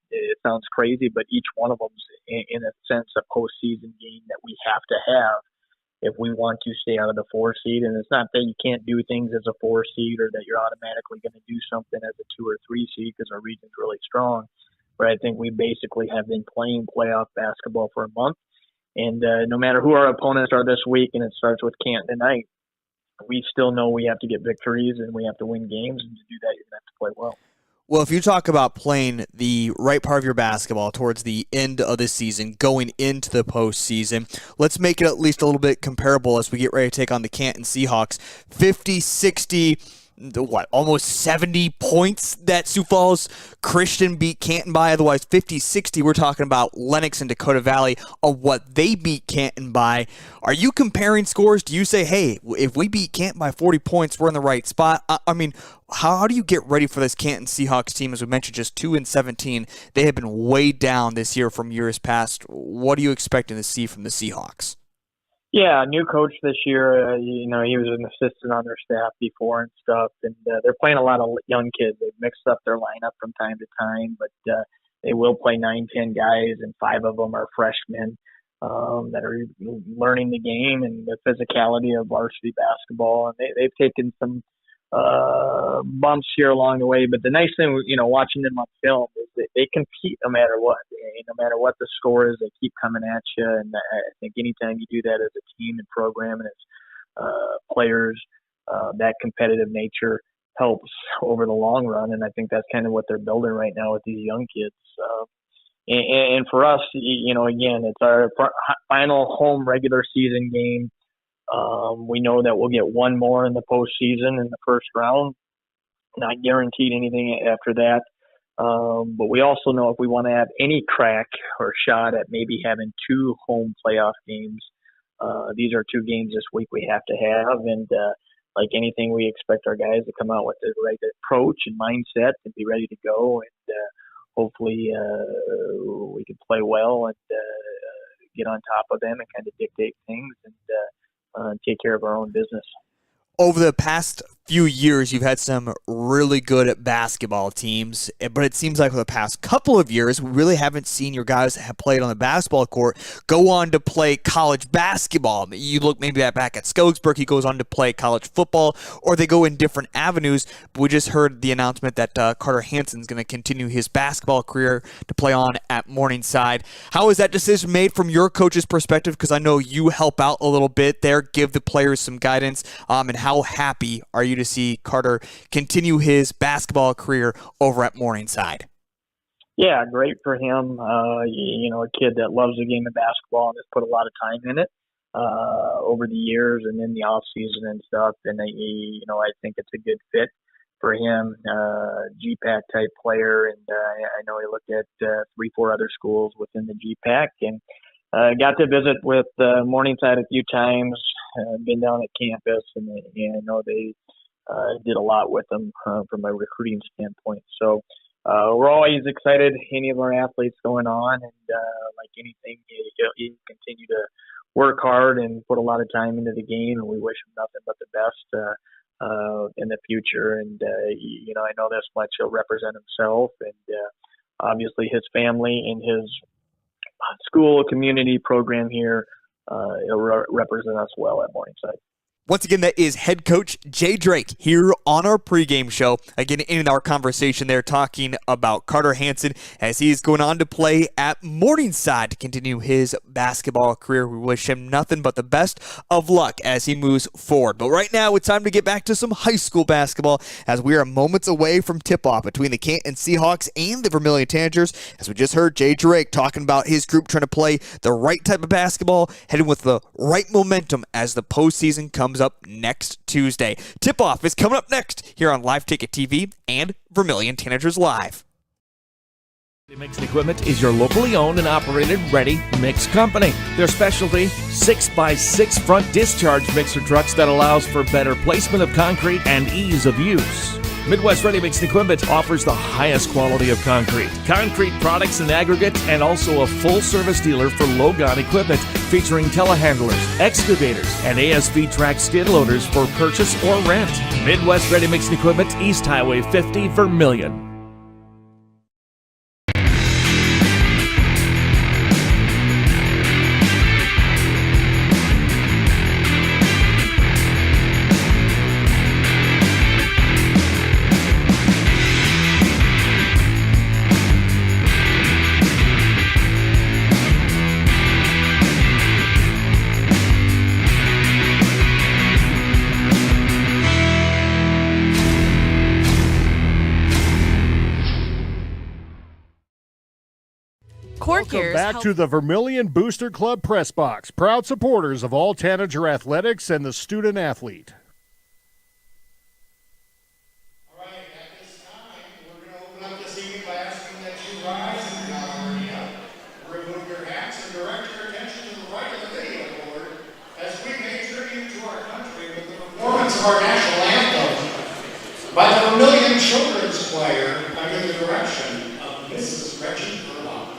S16: it sounds crazy, but each one of them's in a sense a postseason game that we have to have if we want to stay out of the 4 seed. And it's not that you can't do things as a 4 seed or that you're automatically going to do something as a 2 or 3 seed because our region's really strong. But I think we basically have been playing playoff basketball for a month. And no matter who our opponents are this week, and it starts with Canton tonight, we still know we have to get victories and we have to win games. And to do that, you're going to have to play well.
S2: Well, if you talk about playing the right part of your basketball towards the end of the season, going into the postseason, let's make it at least a little bit comparable as we get ready to take on the Canton Seahawks. 50-60, almost 70 points that Sioux Falls Christian beat Canton by. Otherwise, 50-60, we're talking about Lennox and Dakota Valley of what they beat Canton by. Are you comparing scores? Do you say, hey, if we beat Canton by 40 points, we're in the right spot? How do you get ready for this Canton Seahawks team? As we mentioned, just 2-17. They have been way down this year from years past. What are you expecting to see from the Seahawks?
S16: Yeah, new coach this year. He was an assistant on their staff before and stuff, and they're playing a lot of young kids. They've mixed up their lineup from time to time, but they will play 9-10 guys, and 5 of them are freshmen that are learning the game and the physicality of varsity basketball. And they've taken some bumps here along the way, but the nice thing, watching them on film is that they compete no matter what. No matter what the score is, they keep coming at you. And I think anytime you do that as a team and program and as players, that competitive nature helps over the long run. And I think that's kind of what they're building right now with these young kids. And for us, again, it's our final home regular season game. We know that we'll get one more in the postseason in the first round. Not guaranteed anything after that. But we also know if we want to have any crack or shot at maybe having 2 home playoff games, these are 2 games this week we have to have. And like anything, we expect our guys to come out with the right approach and mindset and be ready to go. And hopefully we can play well and get on top of them and kind of dictate things and take care of our own business.
S2: Over the past few years, you've had some really good basketball teams, but it seems like for the past couple of years, we really haven't seen your guys that have played on the basketball court go on to play college basketball. You look maybe back at Skoggsburg, he goes on to play college football, or they go in different avenues. But we just heard the announcement that Carter Hansen's going to continue his basketball career to play on at Morningside. How is that decision made from your coach's perspective? Because I know you help out a little bit there, give the players some guidance, and how happy are you to see Carter continue his basketball career over at Morningside?
S16: Yeah, great for him. A kid that loves the game of basketball and has put a lot of time in it over the years and in the off season and stuff. And I think it's a good fit for him. GPAC type player, and I know he looked at 3-4 other schools within the GPAC and got to visit with Morningside a few times. Been down at campus, and I know they did a lot with them from a recruiting standpoint. So we're always excited, any of our athletes going on, and like anything, you continue to work hard and put a lot of time into the game, and we wish him nothing but the best in the future. And I know this much, he'll represent himself and obviously his family and his school community program here. He'll represent us well at Morningside.
S2: Once again, that is head coach Jay Drake here on our pregame show. Again, in our conversation there, talking about Carter Hansen as he's going on to play at Morningside to continue his basketball career. We wish him nothing but the best of luck as he moves forward. But right now, it's time to get back to some high school basketball as we are moments away from tip-off between the Canton Seahawks and the Vermillion Tanagers. As we just heard Jay Drake talking about his group trying to play the right type of basketball, heading with the right momentum as the postseason comes up next Tuesday. Tip-off is coming up next here on Live Ticket TV and Vermillion Tanagers Live.
S17: Mixing Equipment is your locally owned and operated ready mix company. Their specialty, 6x6 front discharge mixer trucks that allows for better placement of concrete and ease of use. Midwest Ready Mixing Equipment offers the highest quality of concrete products and aggregates, and also a full-service dealer for low-gun equipment featuring telehandlers, excavators, and ASV track skid loaders for purchase or rent. Midwest Ready Mixing Equipment, East Highway 50, Vermillion.
S6: Welcome back to the Vermillion Booster Club Press Box, proud supporters of all Tanager athletics and the student athlete.
S18: All right, at this time, we're going to open up this evening by asking that you rise and not already up. Remove your hats and direct your attention to the right of the video board as we pay tribute to our country with the performance of our national anthem by the Vermillion Children's Choir under the direction of Mrs. Gretchen Vermont.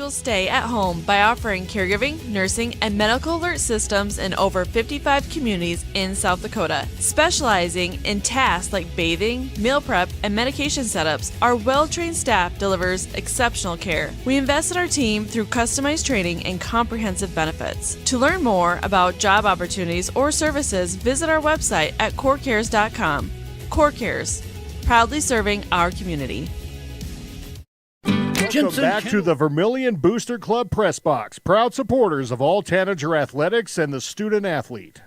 S1: residential stay at home by offering caregiving, nursing, and medical alert systems in over 55 communities in South Dakota. Specializing in tasks like bathing, meal prep, and medication setups, our well-trained staff delivers exceptional care. We invest in our team through customized training and comprehensive benefits. To learn more about job opportunities or services, visit our website at corecares.com. Core Cares, proudly serving our community.
S6: Welcome back to the Vermillion Booster Club Press Box, proud supporters of all Tanager athletics and the student athlete.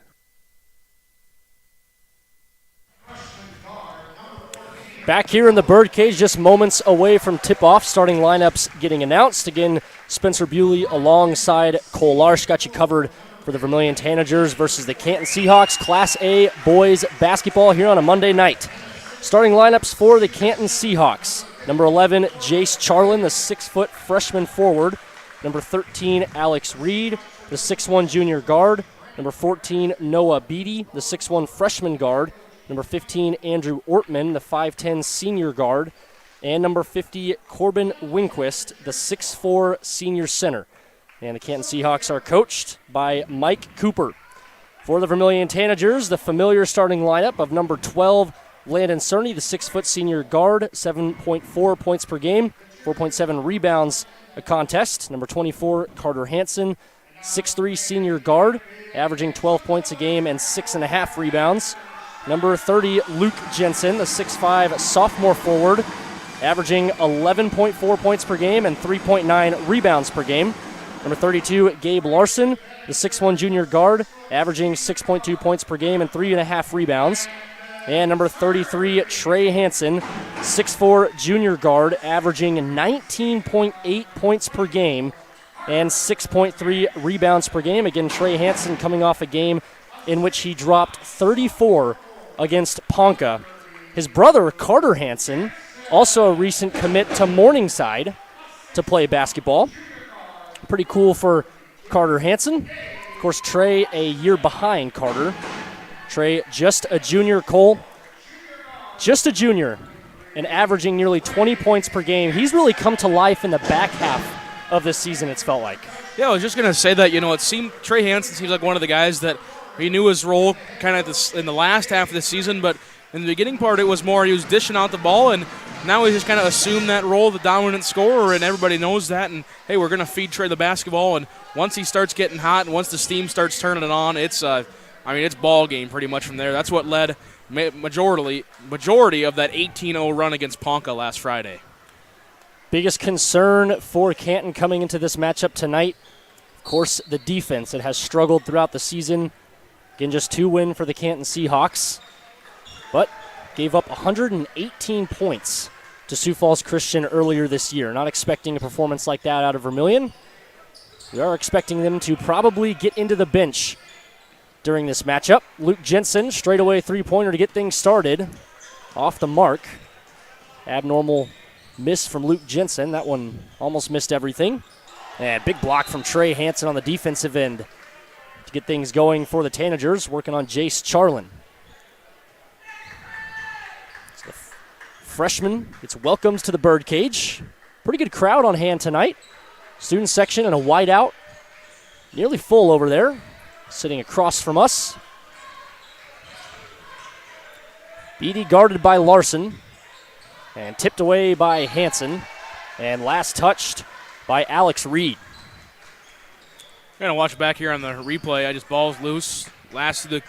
S13: Back here in the birdcage, just moments away from tip-off, starting lineups getting announced. Again, Spencer Buley alongside Cole Larsch got you covered for the Vermillion Tanagers versus the Canton Seahawks. Class A boys basketball here on a Monday night. Starting lineups for the Canton Seahawks. Number 11, Jace Charlin, the 6-foot freshman forward. Number 13, Alex Reed, the 6'1 junior guard. Number 14, Noah Beatty, the 6'1 freshman guard. Number 15, Andrew Ortman, the 5'10 senior guard. And number 50, Corbin Winquist, the 6'4 senior center. And the Canton Seahawks are coached by Mike Cooper. For the Vermillion Tanagers, the familiar starting lineup of number 12, Landon Cerny, the 6-foot senior guard, 7.4 points per game, 4.7 rebounds a contest. Number 24, Carter Hansen, 6'3 senior guard, averaging 12 points a game and 6.5 rebounds. Number 30, Luke Jensen, the 6'5 sophomore forward, averaging 11.4 points per game and 3.9 rebounds per game. Number 32, Gabe Larson, the 6'1 junior guard, averaging 6.2 points per game and 3.5 rebounds. And number 33, Trey Hansen, 6'4 junior guard, averaging 19.8 points per game and 6.3 rebounds per game. Again, Trey Hansen coming off a game in which he dropped 34 against Ponca. His brother, Carter Hansen, also a recent commit to Morningside to play basketball. Pretty cool for Carter Hansen. Of course, Trey a year behind Carter. Trey, just a junior, Cole. Just a junior, and averaging nearly 20 points per game. He's really come to life in the back half of this season, it's felt like.
S14: Yeah, I was just going to say that, it seemed Trey Hansen seems like one of the guys that he knew his role kind of in the last half of the season, but in the beginning part it was more he was dishing out the ball, and now he's just kind of assumed that role, the dominant scorer, and everybody knows that, and hey, we're going to feed Trey the basketball, and once he starts getting hot and once the steam starts turning it on, it's ball game pretty much from there. That's what led majority of that 18-0 run against Ponca last Friday.
S13: Biggest concern for Canton coming into this matchup tonight, of course, the defense. It has struggled throughout the season. Again, just 2 wins for the Canton Seahawks, but gave up 118 points to Sioux Falls Christian earlier this year. Not expecting a performance like that out of Vermillion. We are expecting them to probably get into the bench during this matchup. Luke Jensen, straightaway three-pointer to get things started. Off the mark. Abnormal miss from Luke Jensen. That one almost missed everything. And big block from Trey Hansen on the defensive end to get things going for the Tanagers, working on Jace Charlin. So the freshman gets welcomed to the birdcage. Pretty good crowd on hand tonight. Student section and a whiteout. Nearly full over there. Sitting across from us. Beatty guarded by Larson. And tipped away by Hansen. And last touched by Alex Reed.
S14: Going to watch back here on the replay. Ball's loose. Last of the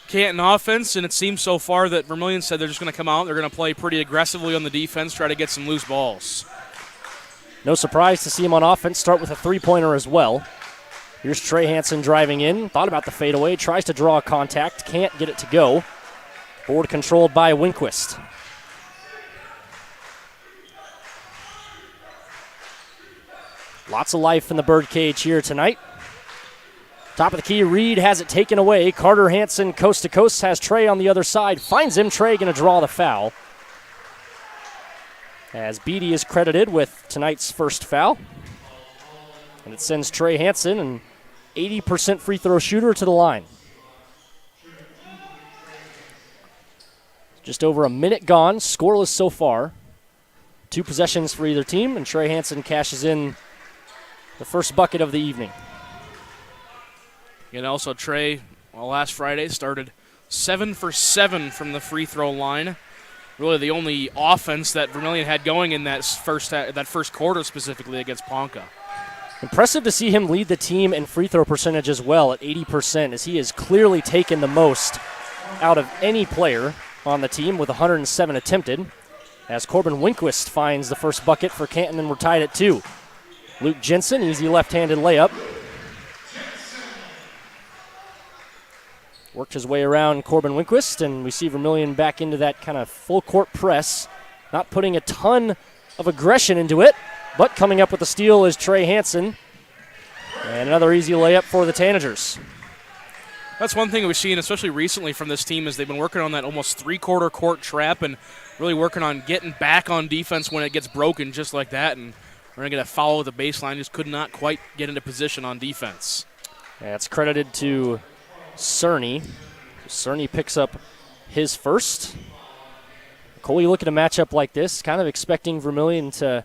S14: Canton offense, and it seems so far that Vermillion said they're just going to come out. They're going to play pretty aggressively on the defense, try to get some loose balls.
S13: No surprise to see him on offense start with a three-pointer as well. Here's Trey Hansen driving in. Thought about the fadeaway. Tries to draw a contact. Can't get it to go. Board controlled by Winquist. Lots of life in the birdcage here tonight. Top of the key, Reed has it taken away. Carter Hansen, coast to coast, has Trey on the other side. Finds him. Trey going to draw the foul. As Beatty is credited with tonight's first foul. And it sends Trey Hansen, an 80% free throw shooter, to the line. Just over a minute gone, scoreless so far. 2 possessions for either team, and Trey Hansen cashes in the first bucket of the evening.
S14: And also Trey, last Friday, started 7 for 7 from the free throw line. Really the only offense that Vermillion had going in that first quarter specifically against Ponca.
S13: Impressive to see him lead the team in free throw percentage as well at 80%, as he has clearly taken the most out of any player on the team with 107 attempted, as Corbin Winquist finds the first bucket for Canton, and we're tied at 2. Luke Jensen, easy left-handed layup. Worked his way around Corbin Winquist, and we see Vermillion back into that kind of full-court press, not putting a ton of aggression into it, but coming up with the steal is Trey Hansen. And another easy layup for the Tanagers.
S14: That's one thing we've seen, especially recently from this team, is they've been working on that almost three-quarter court trap and really working on getting back on defense when it gets broken just like that. And we're going to get a foul at the baseline, just could not quite get into position on defense.
S13: That's credited to Cerny. Cerny picks up his first. Cole, you look at a matchup like this, kind of expecting Vermillion to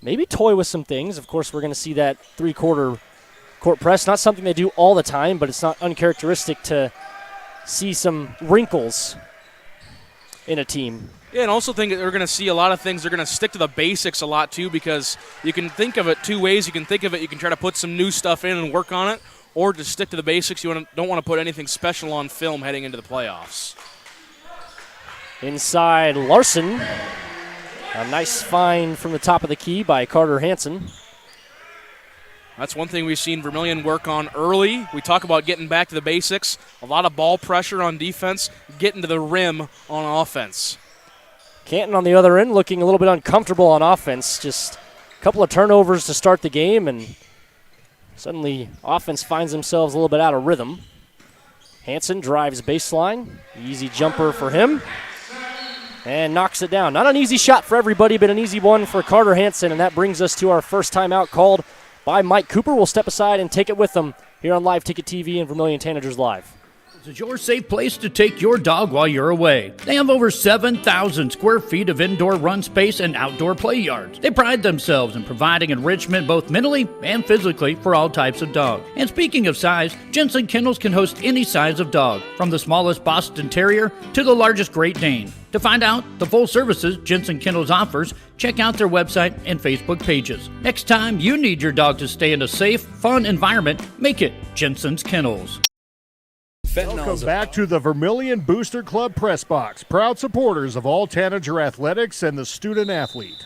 S13: maybe toy with some things. Of course, we're going to see that three-quarter court press. Not something they do all the time, but it's not uncharacteristic to see some wrinkles in a team.
S14: Yeah, and also think that we're going to see a lot of things. They're going to stick to the basics a lot, too, because you can think of it two ways. You can think of it, you can try to put some new stuff in and work on it, or just stick to the basics. You don't want to put anything special on film heading into the playoffs.
S13: Inside Larson. A nice find from the top of the key by Carter Hansen.
S14: That's one thing we've seen Vermillion work on early. We talk about getting back to the basics. A lot of ball pressure on defense, getting to the rim on offense.
S13: Canton on the other end looking a little bit uncomfortable on offense. Just a couple of turnovers to start the game, and suddenly offense finds themselves a little bit out of rhythm. Hansen drives baseline. Easy jumper for him. And knocks it down. Not an easy shot for everybody, but an easy one for Carter Hansen, and that brings us to our first timeout called by Mike Cooper. We'll step aside and take it with them here on Live Ticket TV and Vermillion Tanagers Live.
S4: This is your safe place to take your dog while you're away. They have over 7,000 square feet of indoor run space and outdoor play yards. They pride themselves in providing enrichment both mentally and physically for all types of dogs. And speaking of size, Jensen Kennels can host any size of dog, from the smallest Boston Terrier to the largest Great Dane. To find out the full services Jensen Kennels offers, check out their website and Facebook pages. Next time you need your dog to stay in a safe, fun environment, make it Jensen's Kennels.
S6: Welcome back to the Vermillion Booster Club Press Box, proud supporters of all Tanager athletics and the student athlete.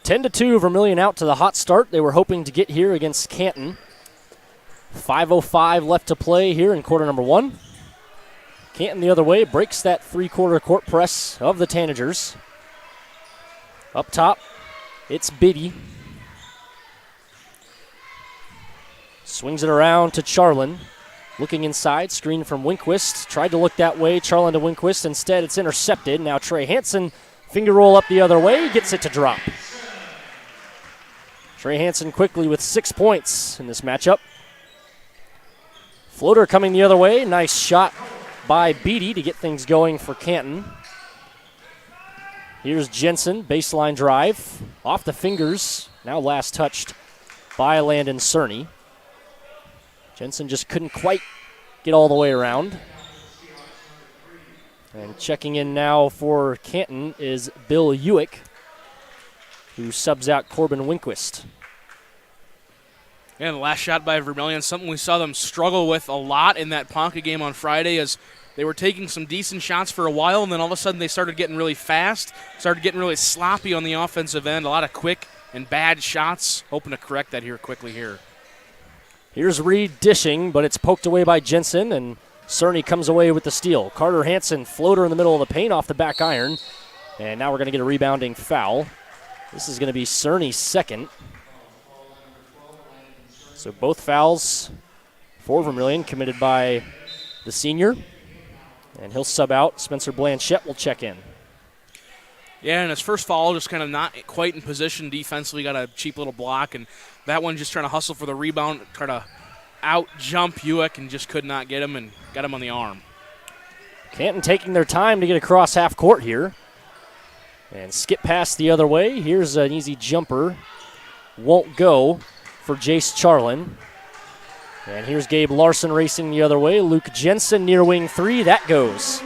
S13: 10-2, Vermillion out to the hot start. They were hoping to get here against Canton. 5:05 left to play here in quarter number 1. Canton the other way breaks that three-quarter court press of the Tanagers. Up top, it's Biddy. Swings it around to Charlin. Looking inside, screen from Winquist. Tried to look that way, Charlin to Winquist. Instead, it's intercepted. Now Trey Hansen, finger roll up the other way, gets it to drop. Trey Hansen quickly with 6 points in this matchup. Floater coming the other way. Nice shot by Beatty to get things going for Canton. Here's Jensen, baseline drive. Off the fingers, now last touched by Landon Cerny. Jensen just couldn't quite get all the way around. And checking in now for Canton is Bill Ewick, who subs out Corbin Winquist.
S14: And the last shot by Vermillion, something we saw them struggle with a lot in that Ponca game on Friday, as they were taking some decent shots for a while, and then all of a sudden they started getting really fast, started getting really sloppy on the offensive end, a lot of quick and bad shots. Hoping to correct that here quickly here.
S13: Here's Reed dishing, but it's poked away by Jensen, and Cerny comes away with the steal. Carter Hansen, floater in the middle of the paint off the back iron, and now we're going to get a rebounding foul. This is going to be Cerny's second. So both fouls for Vermillion committed by the senior, and he'll sub out. Spencer Blanchette will check in.
S14: Yeah, and his first foul just kind of not quite in position defensively, got a cheap little block, and that one just trying to hustle for the rebound, try to out-jump Ewick and just could not get him and got him on the arm.
S13: Canton taking their time to get across half court here. And skip past the other way. Here's an easy jumper. Won't go for Jace Charlin. And here's Gabe Larson racing the other way. Luke Jensen near wing 3. That goes.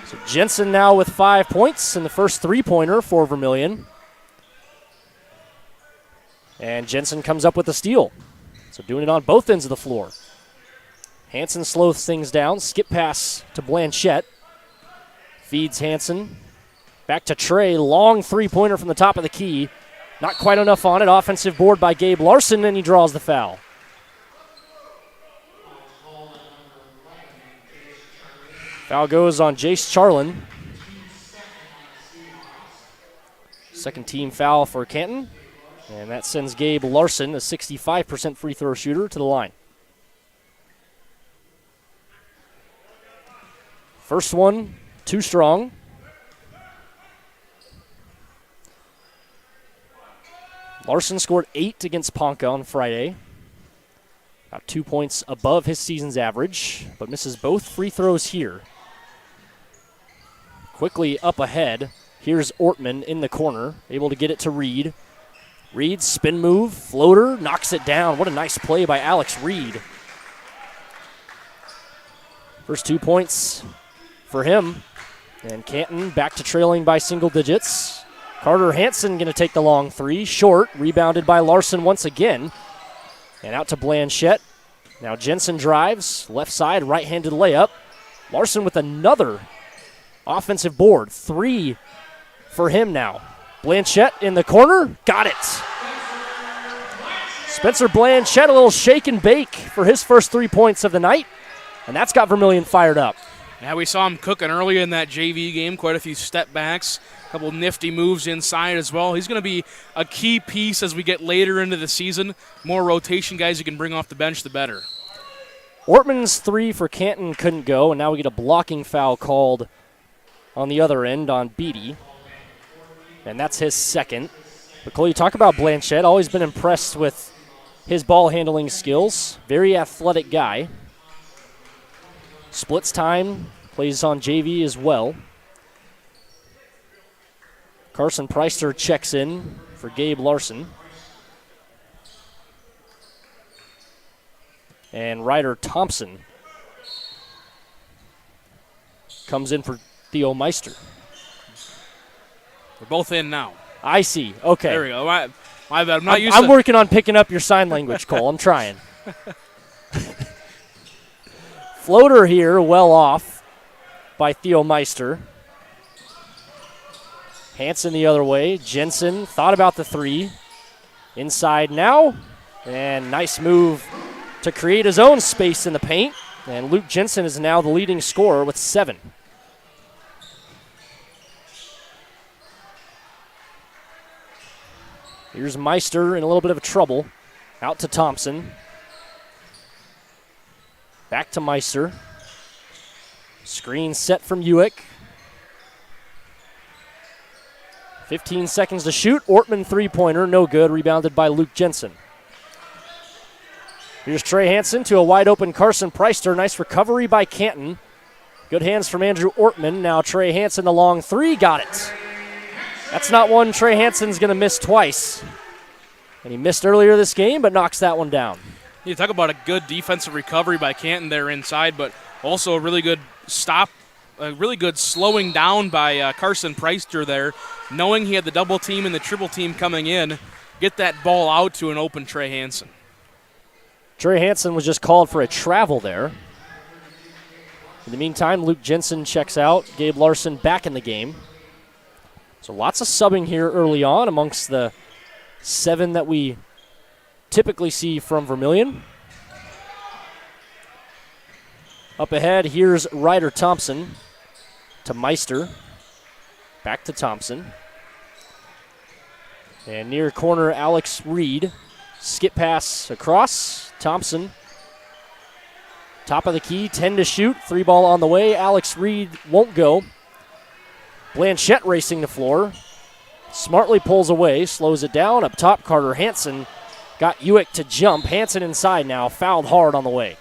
S13: So Jensen now with 5 points in the first three-pointer for Vermillion. And Jensen comes up with a steal. So doing it on both ends of the floor. Hansen slows things down. Skip pass to Blanchette. Feeds Hansen. Back to Trey. Long three-pointer from the top of the key. Not quite enough on it. Offensive board by Gabe Larson, and he draws the foul. Foul goes on Jace Charlin. Second team foul for Canton. And that sends Gabe Larson, a 65% free throw shooter, to the line. First one, too strong. Larson scored 8 against Ponca on Friday. About 2 points above his season's average, but misses both free throws here. Quickly up ahead. Here's Ortman in the corner, able to get it to Reed. Reed, spin move, floater, knocks it down. What a nice play by Alex Reed. First 2 points for him. And Canton back to trailing by single digits. Carter Hansen going to take the long three. Short, rebounded by Larson once again. And out to Blanchette. Now Jensen drives, left side, right-handed layup. Larson with another offensive board. 3 for him now. Blanchette in the corner, got it. Spencer Blanchette, a little shake and bake for his first 3 points of the night, and that's got Vermillion fired up.
S14: Yeah, we saw him cooking earlier in that JV game, quite a few step backs, a couple nifty moves inside as well. He's going to be a key piece as we get later into the season. More rotation guys you can bring off the bench, the better.
S13: Ortman's 3 for Canton couldn't go, and now we get a blocking foul called on the other end on Beatty. And that's his second. But Cole, you talk about Blanchette, always been impressed with his ball handling skills. Very athletic guy. Splits time, plays on JV as well. Carson Preister checks in for Gabe Larson. And Ryder Thompson comes in for Theo Meister.
S14: We're both in now.
S13: I see. Okay.
S14: There we go. My bad. I'm not used to...
S13: I'm working on picking up your sign language, Cole. I'm trying. Floater here, well off by Theo Meister. Hansen the other way. Jensen thought about the 3. Inside now. And nice move to create his own space in the paint. And Luke Jensen is now the leading scorer with 7. Here's Meister in a little bit of trouble. Out to Thompson. Back to Meister. Screen set from Uick. 15 seconds to shoot. Ortman three-pointer, no good. Rebounded by Luke Jensen. Here's Trey Hansen to a wide-open Carson Preister. Nice recovery by Canton. Good hands from Andrew Ortman. Now Trey Hansen, the long 3, got it. That's not one Trey Hansen's going to miss twice. And he missed earlier this game, but knocks that one down.
S14: You talk about a good defensive recovery by Canton there inside, but also a really good stop, a really good slowing down by Carson Preister there, knowing he had the double team and the triple team coming in, get that ball out to an open Trey Hansen.
S13: Trey Hansen was just called for a travel there. In the meantime, Luke Jensen checks out. Gabe Larson back in the game. So lots of subbing here early on amongst the 7 that we typically see from Vermillion. Up ahead, here's Ryder Thompson to Meister. Back to Thompson. And near corner, Alex Reed. Skip pass across. Thompson. Top of the key, 10 to shoot. 3 ball on the way. Alex Reed won't go. Blanchette racing the floor. Smartly pulls away, slows it down. Up top, Carter Hansen got Uick to jump. Hansen inside now, fouled hard on the way.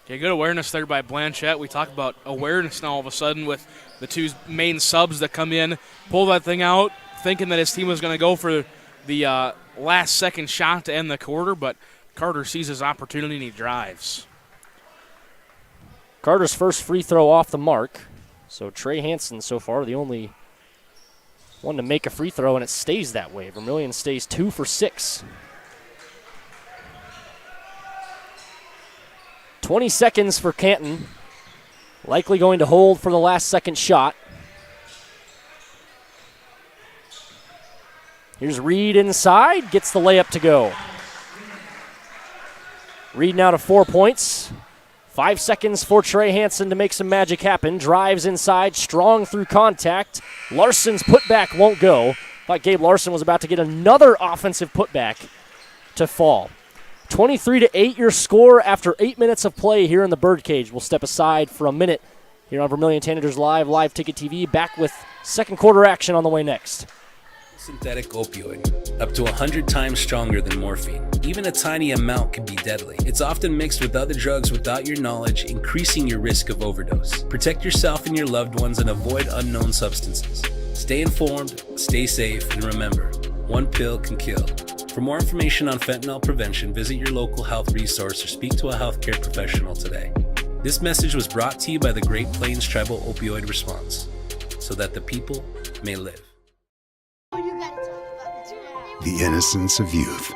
S14: Okay, good awareness there by Blanchette. We talk about awareness now all of a sudden with the two main subs that come in, pull that thing out, thinking that his team was going to go for the last second shot to end the quarter, but Carter sees his opportunity and he drives.
S13: Carter's first free throw off the mark. So Trey Hansen so far the only one to make a free throw, and it stays that way. Vermillion stays 2 for 6. 20 seconds for Canton. Likely going to hold for the last second shot. Here's Reed inside, gets the layup to go. Reed now to 4 points. 5 seconds for Trey Hansen to make some magic happen. Drives inside, strong through contact. Larson's putback won't go. Thought Gabe Larson was about to get another offensive putback to fall. 23-8 your score after 8 minutes of play here in the Birdcage. We'll step aside for a minute here on Vermillion Tanagers Live Ticket TV. Back with second quarter action on the way next.
S15: Synthetic opioid, up to 100 times stronger than morphine. Even a tiny amount can be deadly. It's often mixed with other drugs without your knowledge, increasing your risk of overdose. Protect yourself and your loved ones and avoid unknown substances. Stay informed, stay safe, and remember, one pill can kill. For more information on fentanyl prevention, visit your local health resource or speak to a healthcare professional today. This message was brought to you by the Great Plains Tribal Opioid Response, so that the people may live.
S19: The innocence of youth.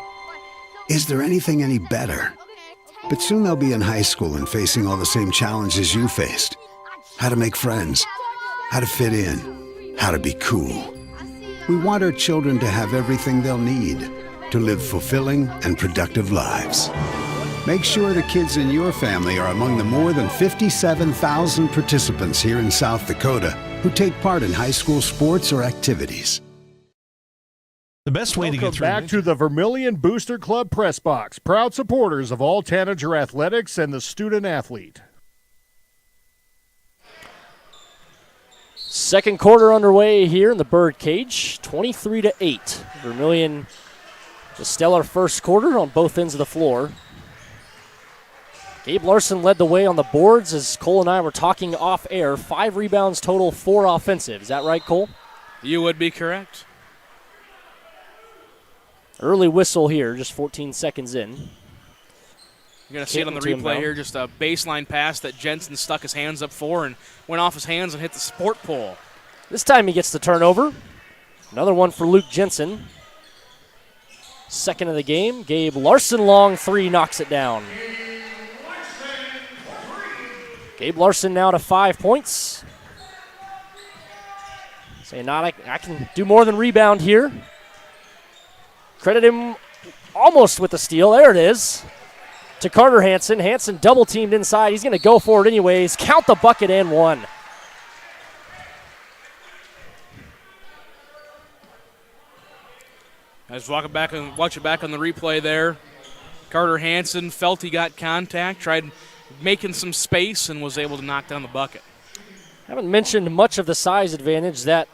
S19: Is there anything any better? But soon they'll be in high school and facing all the same challenges you faced. How to make friends, how to fit in, how to be cool. We want our children to have everything they'll need to live fulfilling and productive lives. Make sure the kids in your family are among the more than 57,000 participants here in South Dakota who take part in high school sports or activities.
S17: The best way to get through.
S6: Back to the Vermillion Booster Club Press Box, proud supporters of all Tanager athletics and the student athlete.
S13: Second quarter underway here in the Birdcage, 23-8. Vermillion, a stellar first quarter on both ends of the floor. Gabe Larson led the way on the boards as Cole and I were talking off air. 5 rebounds total, 4 offensive. Is that right, Cole?
S14: You would be correct.
S13: Early whistle here, just 14 seconds in.
S14: You're going to see it on the replay here, just a baseline pass that Jensen stuck his hands up for and went off his hands and hit the support pole.
S13: This time he gets the turnover. Another one for Luke Jensen. Second of the game. Gabe Larson, long 3, knocks it down. Gabe Larson now to 5 points. Saying, I can do more than rebound here. Credit him almost with the steal. There it is. To Carter Hansen. Hansen double teamed inside. He's going to go for it anyways. Count the bucket and 1.
S14: As watch it back on the replay there. Carter Hansen felt he got contact, tried making some space, and was able to knock down the bucket.
S13: Haven't mentioned much of the size advantage that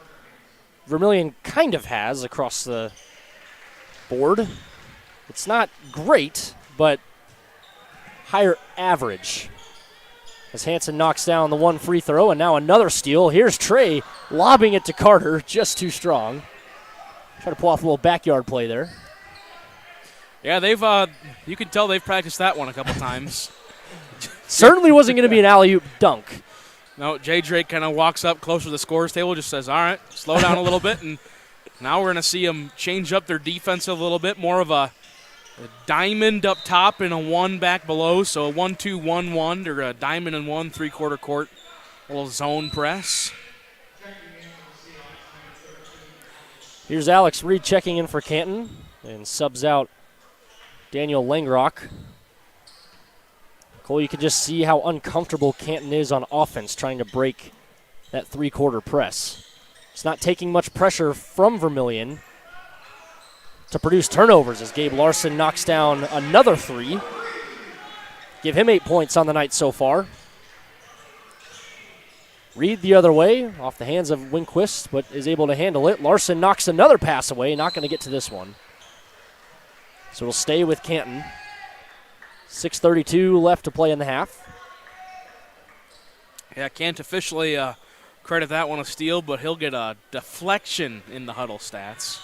S13: Vermillion kind of has across the board. It's not great, but higher average. As Hansen knocks down the 1 free throw, and now another steal. Here's Trey lobbing it to Carter, just too strong. Try to pull off a little backyard play there.
S14: Yeah, you can tell they've practiced that one a couple times.
S13: Certainly wasn't going to be an alley-oop dunk.
S14: No, Jay Drake kind of walks up closer to the scorer's table, just says, all right, slow down a little bit, and now we're going to see them change up their defense a little bit, more of a diamond up top and a 1 back below, so a 1-2-1-1 or a diamond and 1 3/4 court, a little zone press.
S13: Here's Alex Reed checking in for Canton and subs out Daniel Langrock. Cole, you can just see how uncomfortable Canton is on offense trying to break that 3/4 press. It's not taking much pressure from Vermillion to produce turnovers as Gabe Larson knocks down another 3. Give him 8 points on the night so far. Reed the other way, off the hands of Winquist, but is able to handle it. Larson knocks another pass away, not going to get to this one. So it'll stay with Canton. 6:32 left to play in the half.
S14: Yeah, can't officially credit that one a steal, but he'll get a deflection in the huddle stats.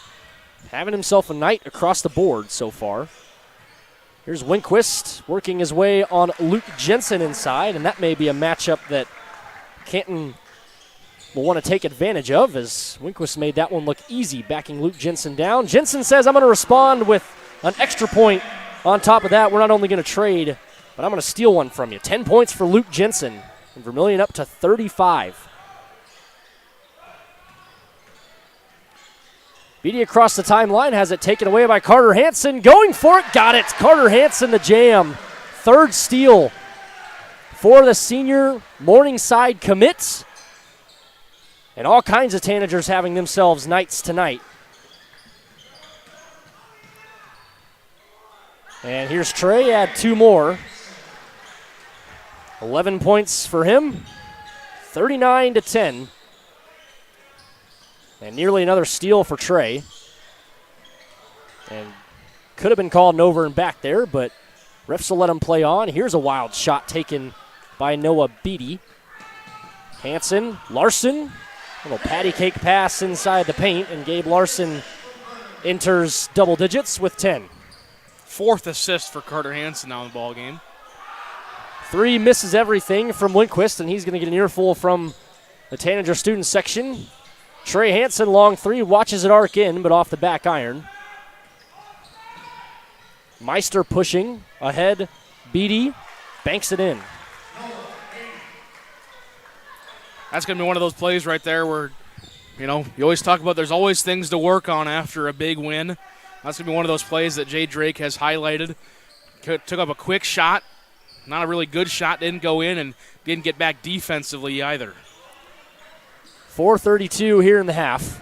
S13: Having himself a night across the board so far. Here's Winquist working his way on Luke Jensen inside, and that may be a matchup that Canton will want to take advantage of, as Winquist made that one look easy, backing Luke Jensen down. Jensen says, I'm going to respond with an extra point on top of that. We're not only going to trade, but I'm going to steal one from you. 10 points for Luke Jensen, and Vermillion up to 35. Beatty across the timeline, has it taken away by Carter Hansen. Going for it, got it. Carter Hansen, the jam. Third steal for the senior Morningside commit. And all kinds of Tanagers having themselves nights tonight. And here's Trey, add 2 more. 11 points for him, 39-10. And nearly another steal for Trey. And could have been called an over and back there, but refs will let him play on. Here's a wild shot taken by Noah Beatty. Hansen, Larson, little patty cake pass inside the paint, and Gabe Larson enters double digits with 10.
S14: 4th assist for Carter Hansen now in the ball game.
S13: 3 misses everything from Winquist, and he's going to get an earful from the Tanager student section. Trey Hansen, long 3, watches it arc in, but off the back iron. Meister pushing ahead. Beatty banks it in.
S14: That's going to be one of those plays right there where, you always talk about there's always things to work on after a big win. That's going to be one of those plays that Jay Drake has highlighted. Took up a quick shot. Not a really good shot, didn't go in, and didn't get back defensively either.
S13: 4:32 here in the half.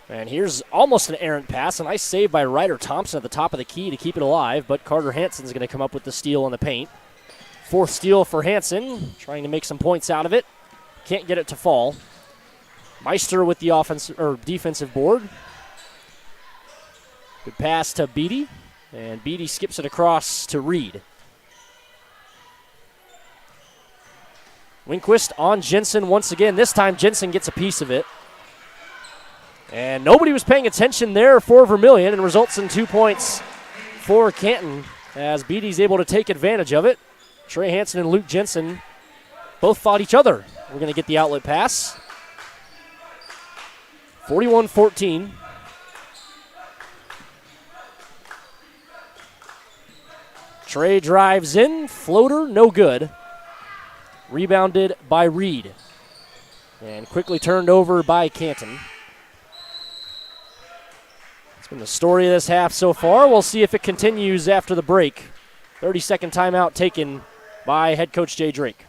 S13: And here's almost an errant pass. A nice save by Ryder Thompson at the top of the key to keep it alive, but Carter Hansen's going to come up with the steal in the paint. 4th steal for Hansen, trying to make some points out of it. Can't get it to fall. Meister with the defensive board. Good pass to Beatty, and Beatty skips it across to Reed. Winquist on Jensen once again. This time Jensen gets a piece of it. And nobody was paying attention there for Vermillion, and results in 2 points for Canton as Beatty's able to take advantage of it. Trey Hansen and Luke Jensen both fought each other. We're going to get the outlet pass. 41-14. Trey drives in, floater, no good. Rebounded by Reed. And quickly turned over by Canton. It's been the story of this half so far. We'll see if it continues after the break. 30-second timeout taken by head coach Jay Drake.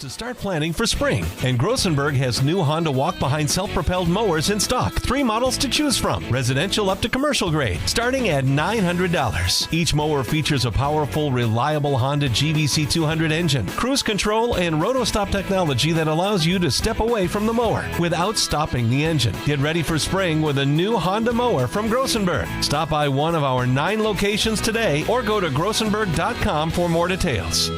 S5: To start planning for spring. And Grossenberg has new Honda walk-behind self-propelled mowers in stock. 3 models to choose from, residential up to commercial grade, starting at $900. Each mower features a powerful, reliable Honda GVC 200 engine, cruise control, and roto-stop technology that allows you to step away from the mower without stopping the engine. Get ready for spring with a new Honda mower from Grossenberg. Stop by one of our 9 locations today or go to grossenberg.com for more details.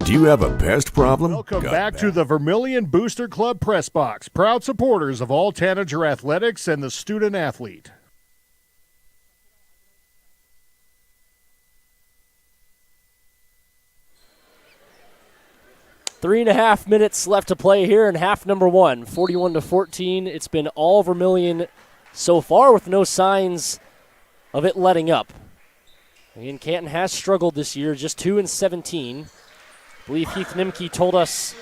S20: Do you have a pest problem?
S6: Welcome back to the Vermillion Booster Club Press Box, proud supporters of all Tanager athletics and the student athlete.
S13: 3.5 minutes left to play here in half number 1, 41-14. It's been all Vermillion so far with no signs of it letting up. Again, Canton has struggled this year, just 2-17. I believe Heath Nimke told us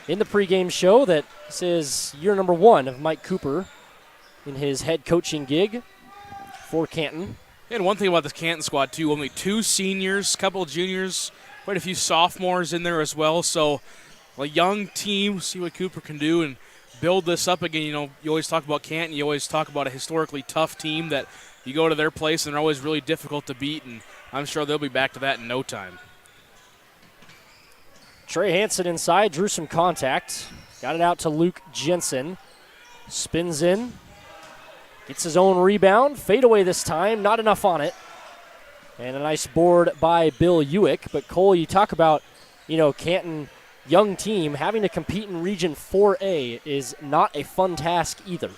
S13: in the pregame show that this is year number 1 of Mike Cooper in his head coaching gig for Canton.
S14: And one thing about this Canton squad, too, only 2 seniors, a couple of juniors, quite a few sophomores in there as well. So a young team, see what Cooper can do and build this up again. You always talk about Canton. You always talk about a historically tough team that you go to their place and they're always really difficult to beat. And I'm sure they'll be back to that in no time.
S13: Trey Hansen inside, drew some contact. Got it out to Luke Jensen. Spins in. Gets his own rebound. Fadeaway this time, not enough on it. And a nice board by Bill Ewick. But Cole, you talk about, Canton, young team, having to compete in Region 4A is not a fun task either.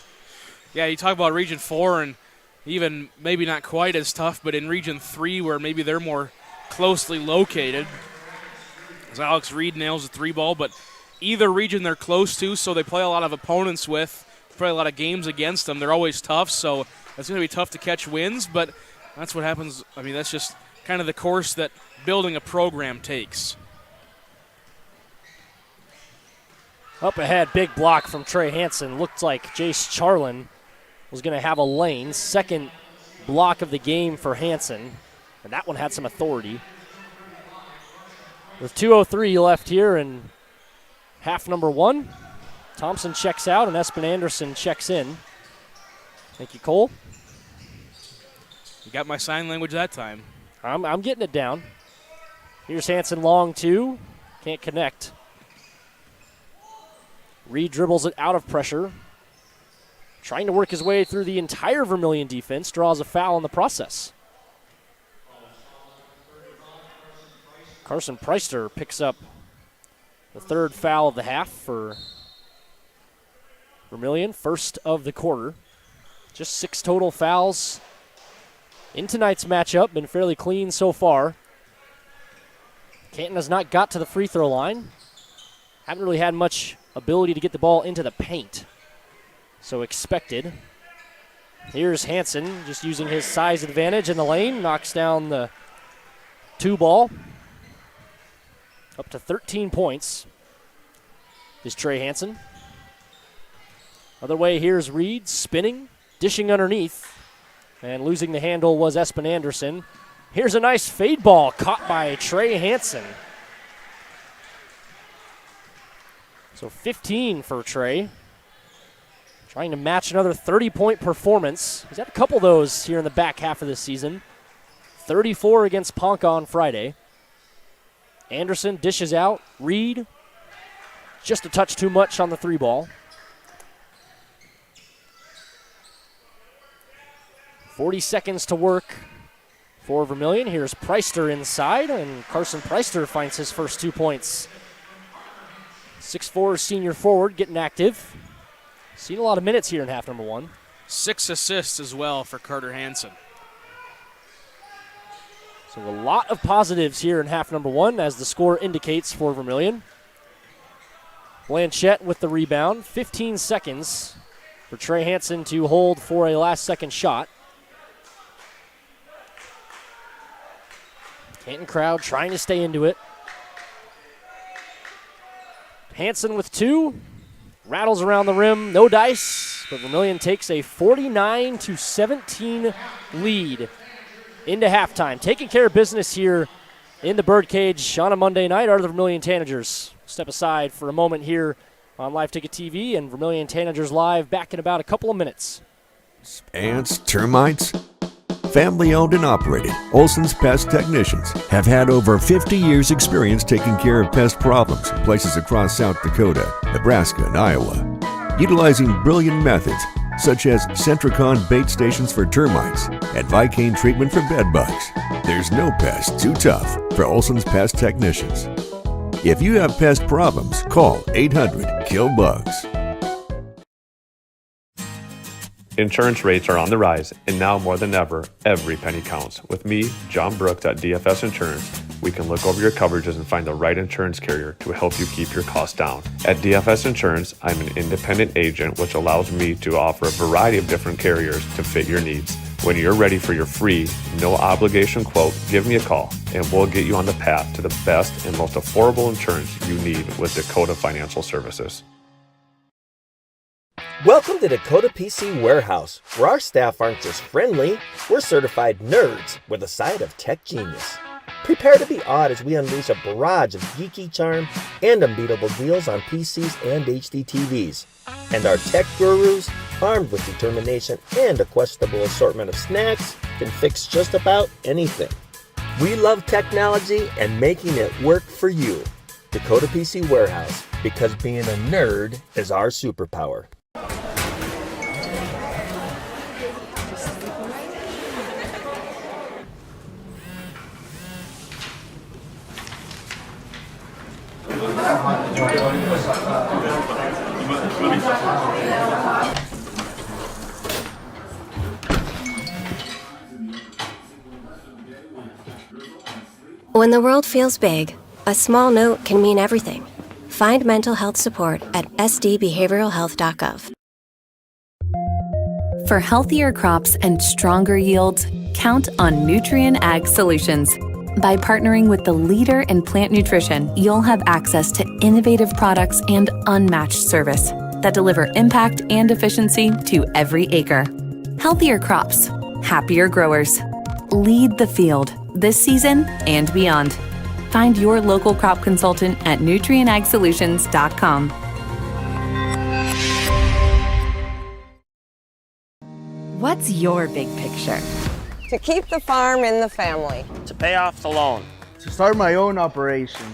S14: Yeah, you talk about Region 4 and even maybe not quite as tough, but in Region 3 where maybe they're more closely located. As Alex Reed nails the 3-ball, but either region they're close to, so they play a lot of opponents with, play a lot of games against them. They're always tough, so it's going to be tough to catch wins, but that's what happens. I mean, that's just kind of the course that building a program takes.
S13: Up ahead, big block from Trey Hansen. Looked like Jace Charlin was going to have a lane. Second block of the game for Hansen, and that one had some authority. With 2:03 left here in half number 1, Thompson checks out and Espen Anderson checks in. Thank you, Cole.
S14: You got my sign language that time.
S13: I'm getting it down. Here's Hansen long 2. Can't connect. Reed dribbles it out of pressure. Trying to work his way through the entire Vermillion defense. Draws a foul in the process. Carson Preister picks up the third foul of the half for Vermillion. First of the quarter. Just 6 total fouls in tonight's matchup. Been fairly clean so far. Canton has not got to the free throw line. Haven't really had much ability to get the ball into the paint. So expected. Here's Hansen just using his size advantage in the lane. Knocks down the 2-ball. Up to 13 points is Trey Hansen. Other way, here's Reed spinning, dishing underneath, and losing the handle was Espen Anderson. Here's a nice fade ball caught by Trey Hansen. So 15 for Trey. Trying to match another 30-point performance. He's had a couple of those here in the back half of this season. 34 against Ponca on Friday. Anderson dishes out. Reed, just a touch too much on the 3-ball. 40 seconds to work for Vermillion. Here's Preister inside, and Carson Preister finds his first 2 points. 6'4" senior forward getting active. Seen a lot of minutes here in half number 1.
S14: 6 assists as well for Carter Hansen.
S13: So a lot of positives here in half number 1, as the score indicates for Vermillion. Blanchette with the rebound. 15 seconds for Trey Hansen to hold for a last-second shot. Canton crowd trying to stay into it. Hansen with 2. Rattles around the rim. No dice, but Vermillion takes a 49-17 lead into halftime. Taking care of business here in the Birdcage on a Monday night are the Vermillion Tanagers. Step aside for a moment here on Live Ticket TV, and Vermillion Tanagers live back in about a couple of minutes.
S3: Ants, termites? Family owned and operated, Olson's Pest Technicians have had over 50 years experience taking care of pest problems in places across South Dakota, Nebraska, and Iowa. Utilizing brilliant methods such as Centricon bait stations for termites and Vicane treatment for bed bugs, there's no pest too tough for Olson's Pest Technicians. If you have pest problems, call 800-KILL-BUGS.
S20: Insurance rates are on the rise, and now more than ever, every penny counts. With me, John Brooks at DFS Insurance, we can look over your coverages and find the right insurance carrier to help you keep your costs down. At DFS Insurance, I'm an independent agent, which allows me to offer a variety of different carriers to fit your needs. When you're ready for your free, no obligation quote, give me a call, and we'll get you on the path to the best and most affordable insurance you need with Dakota Financial Services.
S21: Welcome to Dakota PC Warehouse, where our staff aren't just friendly, we're certified nerds with a side of tech genius. Prepare to be awed as we unleash a barrage of geeky charm and unbeatable deals on PCs and HD TVs. And our tech gurus, armed with determination and a questionable assortment of snacks, can fix just about anything. We love technology and making it work for you. Dakota PC Warehouse, because being a nerd is our superpower.
S7: When the world feels big, a small note can mean everything. Find mental health support at sdbehavioralhealth.gov.
S8: For healthier crops and stronger yields, count on Nutrien Ag Solutions. By partnering with the leader in plant nutrition, you'll have access to innovative products and unmatched service that deliver impact and efficiency to every acre. Healthier crops, happier growers. Lead the field this season and beyond. Find your local crop consultant at nutrienagsolutions.com.
S9: What's your big picture?
S22: To keep the farm in the family.
S23: To pay off the loan.
S24: To start my own operation.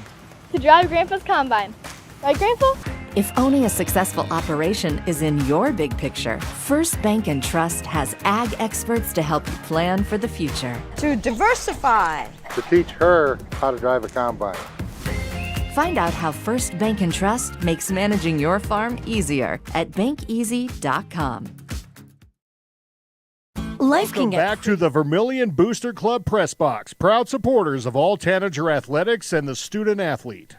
S25: To drive Grandpa's combine. Right, Grandpa?
S9: If owning a successful operation is in your big picture, First Bank and Trust has ag experts to help you plan for the future.
S22: To diversify.
S18: To teach her how to drive a combine.
S9: Find out how First Bank and Trust makes managing your farm easier at bankeasy.com.
S6: Life can get back to the Vermillion Booster Club Press Box, proud supporters of all Tanager athletics and the student athlete.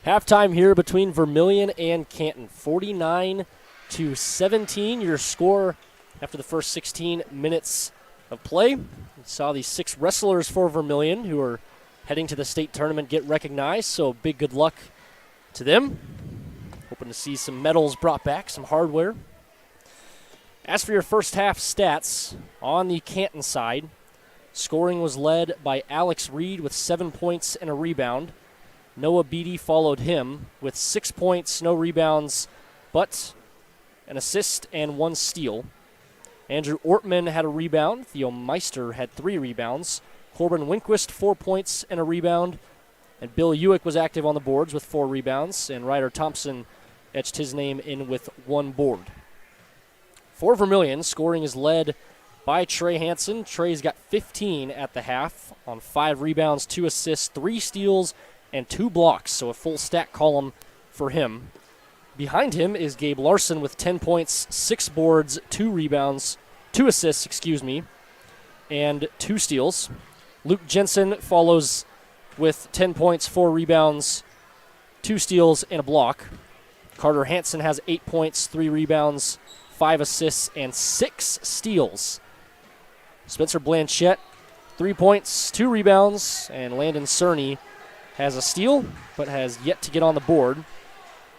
S13: Halftime here between Vermillion and Canton. 49-17, your score after the first 16 minutes of play. We saw the 6 wrestlers for Vermillion who are heading to the state tournament get recognized, so big good luck to them. Hoping to see some medals brought back, some hardware. As for your first half stats, on the Canton side, scoring was led by Alex Reed with 7 points and a rebound. Noah Beatty followed him with 6 points, no rebounds, but an assist and 1 steal. Andrew Ortman had a rebound. Theo Meister had 3 rebounds. Corbin Winquist, 4 points and a rebound. And Bill Ewick was active on the boards with 4 rebounds. And Ryder Thompson etched his name in with 1 board. For Vermillion, scoring is led by Trey Hansen. Trey's got 15 at the half on 5 rebounds, 2 assists, 3 steals, and 2 blocks. So a full stat column for him. Behind him is Gabe Larson with 10 points, 6 boards, 2 rebounds, 2 assists, and 2 steals. Luke Jensen follows with 10 points, 4 rebounds, 2 steals, and a block. Carter Hansen has 8 points, 3 rebounds, 5 assists, and 6 steals. Spencer Blanchette, 3 points, 2 rebounds, and Landon Cerny has a steal, but has yet to get on the board.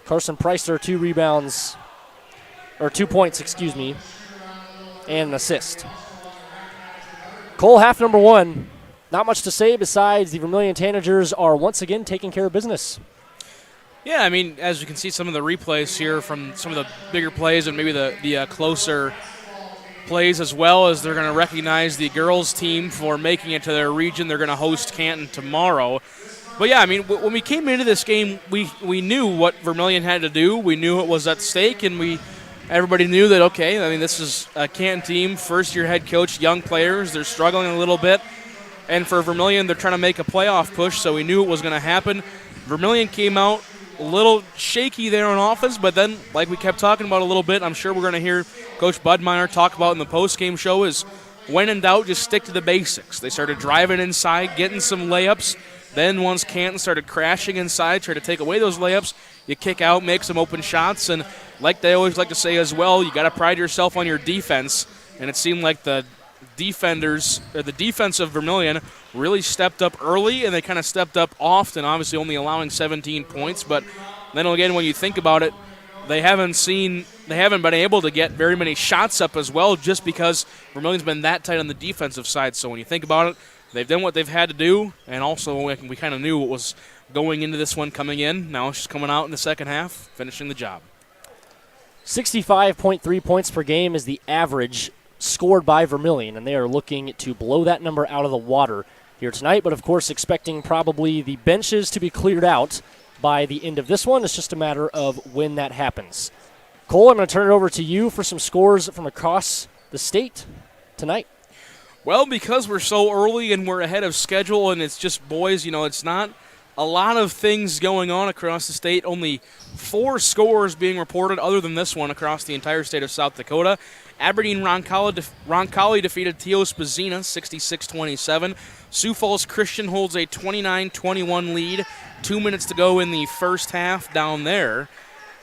S13: Carson Preister, 2 rebounds, or 2 points, and an assist. Cole, half number 1. Not much to say besides the Vermillion Tanagers are once again taking care of business.
S14: Yeah, I mean, as you can see some of the replays here from some of the bigger plays and maybe the closer plays, as well as they're going to recognize the girls team for making it to their region. They're going to host Canton tomorrow. But yeah, I mean, when we came into this game, we knew what Vermillion had to do. We knew it was at stake, and everybody knew that, okay, I mean, this is a Canton team, first-year head coach, young players. They're struggling a little bit. And for Vermillion, they're trying to make a playoff push, so we knew it was going to happen. Vermillion came out a little shaky there on offense, but then, like we kept talking about a little bit, I'm sure we're going to hear Coach Budmeyer talk about in the post-game show, is when in doubt, just stick to the basics. They started driving inside, getting some layups. Then once Canton started crashing inside, try to take away those layups, you kick out, make some open shots, and like they always like to say as well, you got to pride yourself on your defense. And it seemed like the defense of Vermillion really stepped up early, and they kind of stepped up often, obviously only allowing 17 points. But then again, when you think about it, they haven't been able to get very many shots up as well, just because Vermillion's been that tight on the defensive side. So when you think about it, they've done what they've had to do, and also we kind of knew what was going into this one coming in. Now it's just coming out in the second half, finishing the job.
S13: 65.3 points per game is the average scored by Vermillion, and they are looking to blow that number out of the water here tonight, but of course expecting probably the benches to be cleared out by the end of this one. It's just a matter of when that happens. Cole, I'm going to turn it over to you for some scores from across the state tonight.
S14: Well, because we're so early and we're ahead of schedule and it's just boys, it's not a lot of things going on across the state. Only 4 scores being reported other than this one across the entire state of South Dakota. Aberdeen Roncalli defeated Teos Bazina 66-27. Sioux Falls Christian holds a 29-21 lead. 2 minutes to go in the first half down there.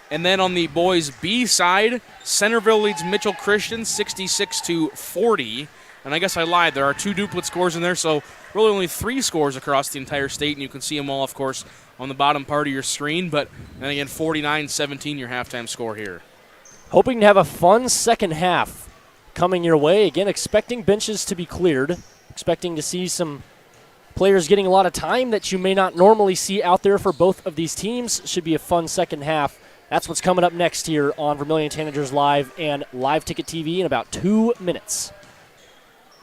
S14: And then on the boys' B side, Centerville leads Mitchell Christian 66-40. And I guess I lied. There are 2 duplicate scores in there, so really only 3 scores across the entire state, and you can see them all, of course, on the bottom part of your screen. But then again, 49-17 your halftime score here.
S13: Hoping to have a fun second half coming your way. Again, expecting benches to be cleared, expecting to see some players getting a lot of time that you may not normally see out there for both of these teams. Should be a fun second half. That's what's coming up next here on Vermillion Tanagers Live and Live Ticket TV in about 2 minutes.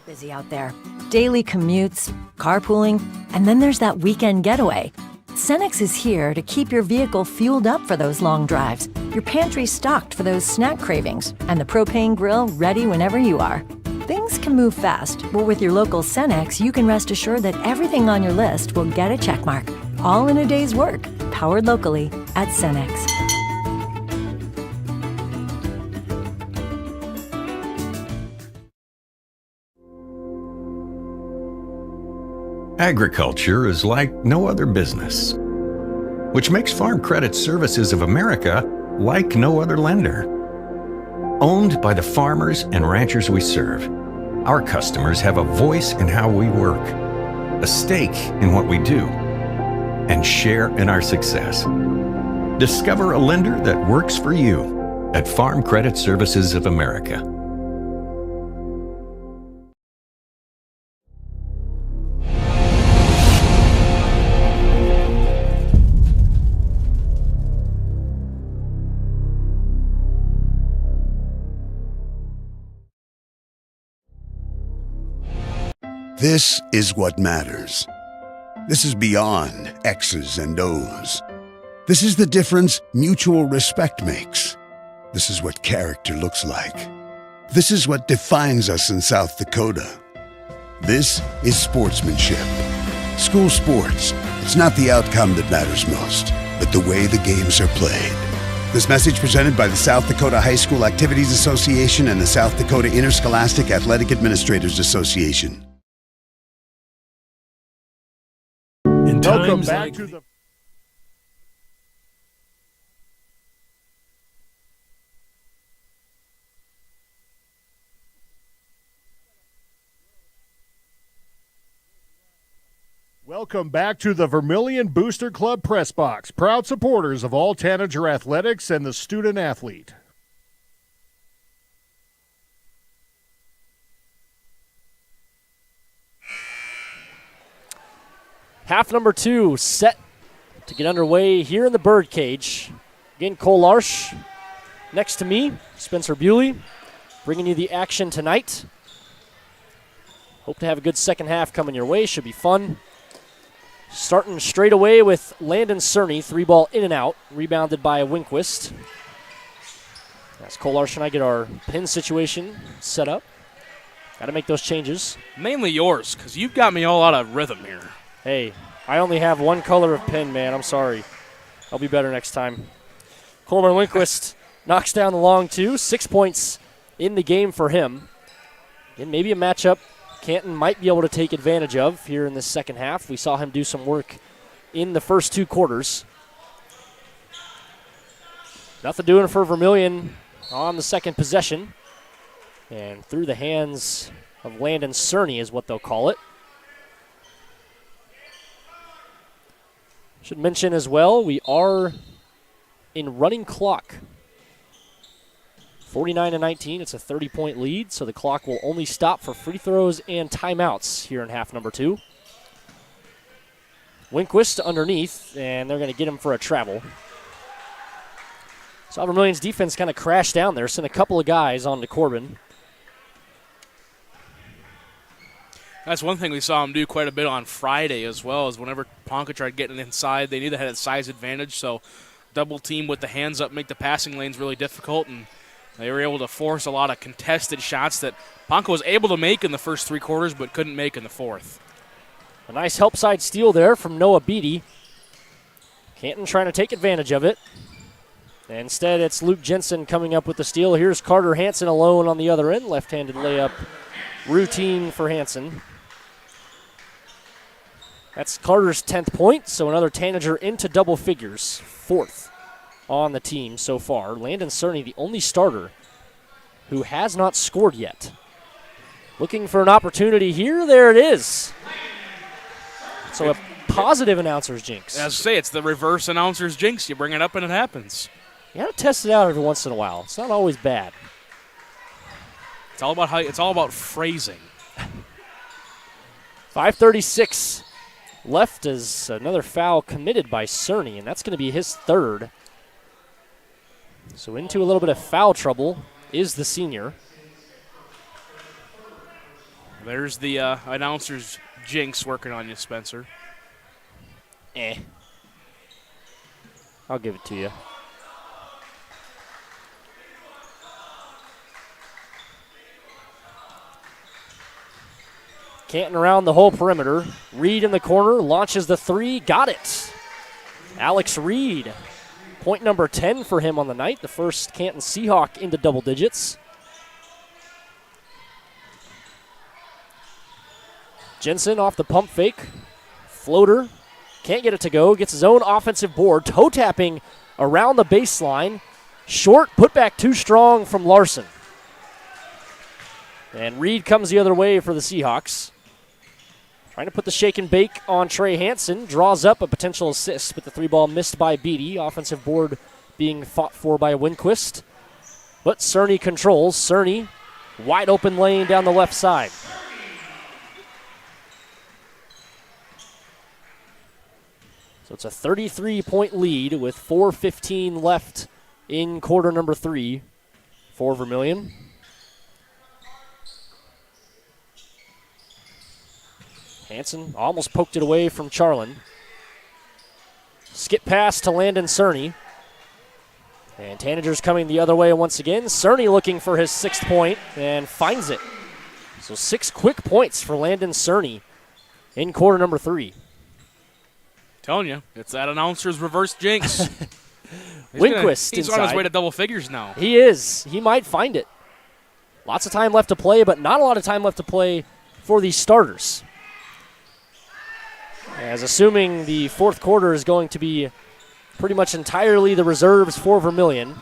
S9: Busy out there. Daily commutes, carpooling, and then there's that weekend getaway. Cenex is here to keep your vehicle fueled up for those long drives, your pantry stocked for those snack cravings, and the propane grill ready whenever you are. Things can move fast, but with your local Cenex, you can rest assured that everything on your list will get a check mark, all in a day's work, powered locally at Cenex.
S3: Agriculture is like no other business, which makes Farm Credit Services of America like no other lender. Owned by the farmers and ranchers we serve, our customers have a voice in how we work, a stake in what we do, and share in our success. Discover a lender that works for you at Farm Credit Services of America.
S19: This is what matters. This is beyond X's and O's. This is the difference mutual respect makes. This is what character looks like. This is what defines us in South Dakota. This is sportsmanship. School sports, it's not the outcome that matters most, but the way the games are played. This message presented by the South Dakota High School Activities Association and the South Dakota Interscholastic Athletic Administrators Association.
S6: Welcome back to the... Welcome back to the Vermillion Booster Club Press Box, proud supporters of all Tanager athletics and the student athlete.
S13: Half number 2 set to get underway here in the birdcage. Again, Cole Larsch next to me, Spencer Buley, bringing you the action tonight. Hope to have a good second half coming your way. Should be fun. Starting straight away with Landon Cerny, 3-ball in and out, rebounded by Winquist. As Cole Larsch and I get our pin situation set up. Got to make those changes.
S14: Mainly yours, because you've got me all out of rhythm here.
S13: Hey, I only have one color of pin, man. I'm sorry. I'll be better next time. Coleman Winquist knocks down the long 2. 6 points in the game for him. And maybe a matchup Canton might be able to take advantage of here in this second half. We saw him do some work in the first 2 quarters. Nothing doing for Vermillion on the second possession. And through the hands of Landon Cerny is what they'll call it. Should mention as well, we are in running clock. 49-19, it's a 30-point lead, so the clock will only stop for free throws and timeouts here in half number 2. Winquist underneath, and they're going to get him for a travel. So Vermillion's defense kind of crashed down there, sent a couple of guys on to Corbin.
S14: That's one thing we saw him do quite a bit on Friday as well, is whenever Ponca tried getting inside, they knew they had a size advantage, so double team with the hands up make the passing lanes really difficult, and they were able to force a lot of contested shots that Ponca was able to make in the first 3 quarters but couldn't make in the fourth.
S13: A nice help side steal there from Noah Beatty. Canton trying to take advantage of it. Instead, it's Luke Jensen coming up with the steal. Here's Carter Hansen alone on the other end. Left-handed layup routine for Hansen. That's Carter's 10th point, so another Tanager into double figures. 4th on the team so far. Landon Cerny, the only starter who has not scored yet. Looking for an opportunity here. There it is. So a positive announcer's jinx.
S14: As I say, it's the reverse announcer's jinx. You bring it up and it happens.
S13: You gotta test it out every once in a while. It's not always bad.
S14: It's all about phrasing.
S13: 5:36 left as another foul committed by Cerny, and that's going to be his 3rd. So into a little bit of foul trouble is the senior.
S14: There's the announcer's jinx working on you, Spencer.
S13: I'll give it to you. Canton around the whole perimeter. Reed in the corner, launches the 3, got it. Alex Reed, point number 10 for him on the night, the first Canton Seahawk into double digits. Jensen off the pump fake, floater, can't get it to go, gets his own offensive board, toe tapping around the baseline. Short, put back too strong from Larson. And Reed comes the other way for the Seahawks. Trying to put the shake and bake on Trey Hansen. Draws up a potential assist, but the 3-ball missed by Beatty. Offensive board being fought for by Winquist. But Cerny controls. Cerny, wide open lane down the left side. So it's a 33-point lead with 4:15 left in quarter number 3 for Vermillion. Hansen almost poked it away from Charlin. Skip pass to Landon Cerny. And Tanager's coming the other way once again. Cerny looking for his 6th point and finds it. So 6 quick points for Landon Cerny in quarter number 3.
S14: Telling you, it's that announcer's reverse jinx.
S13: Winquist
S14: He's
S13: inside.
S14: on his way to double figures now.
S13: He is. He might find it. Lots of time left to play, but not a lot of time left to play for these starters. As assuming the 4th quarter is going to be pretty much entirely the reserves for Vermillion.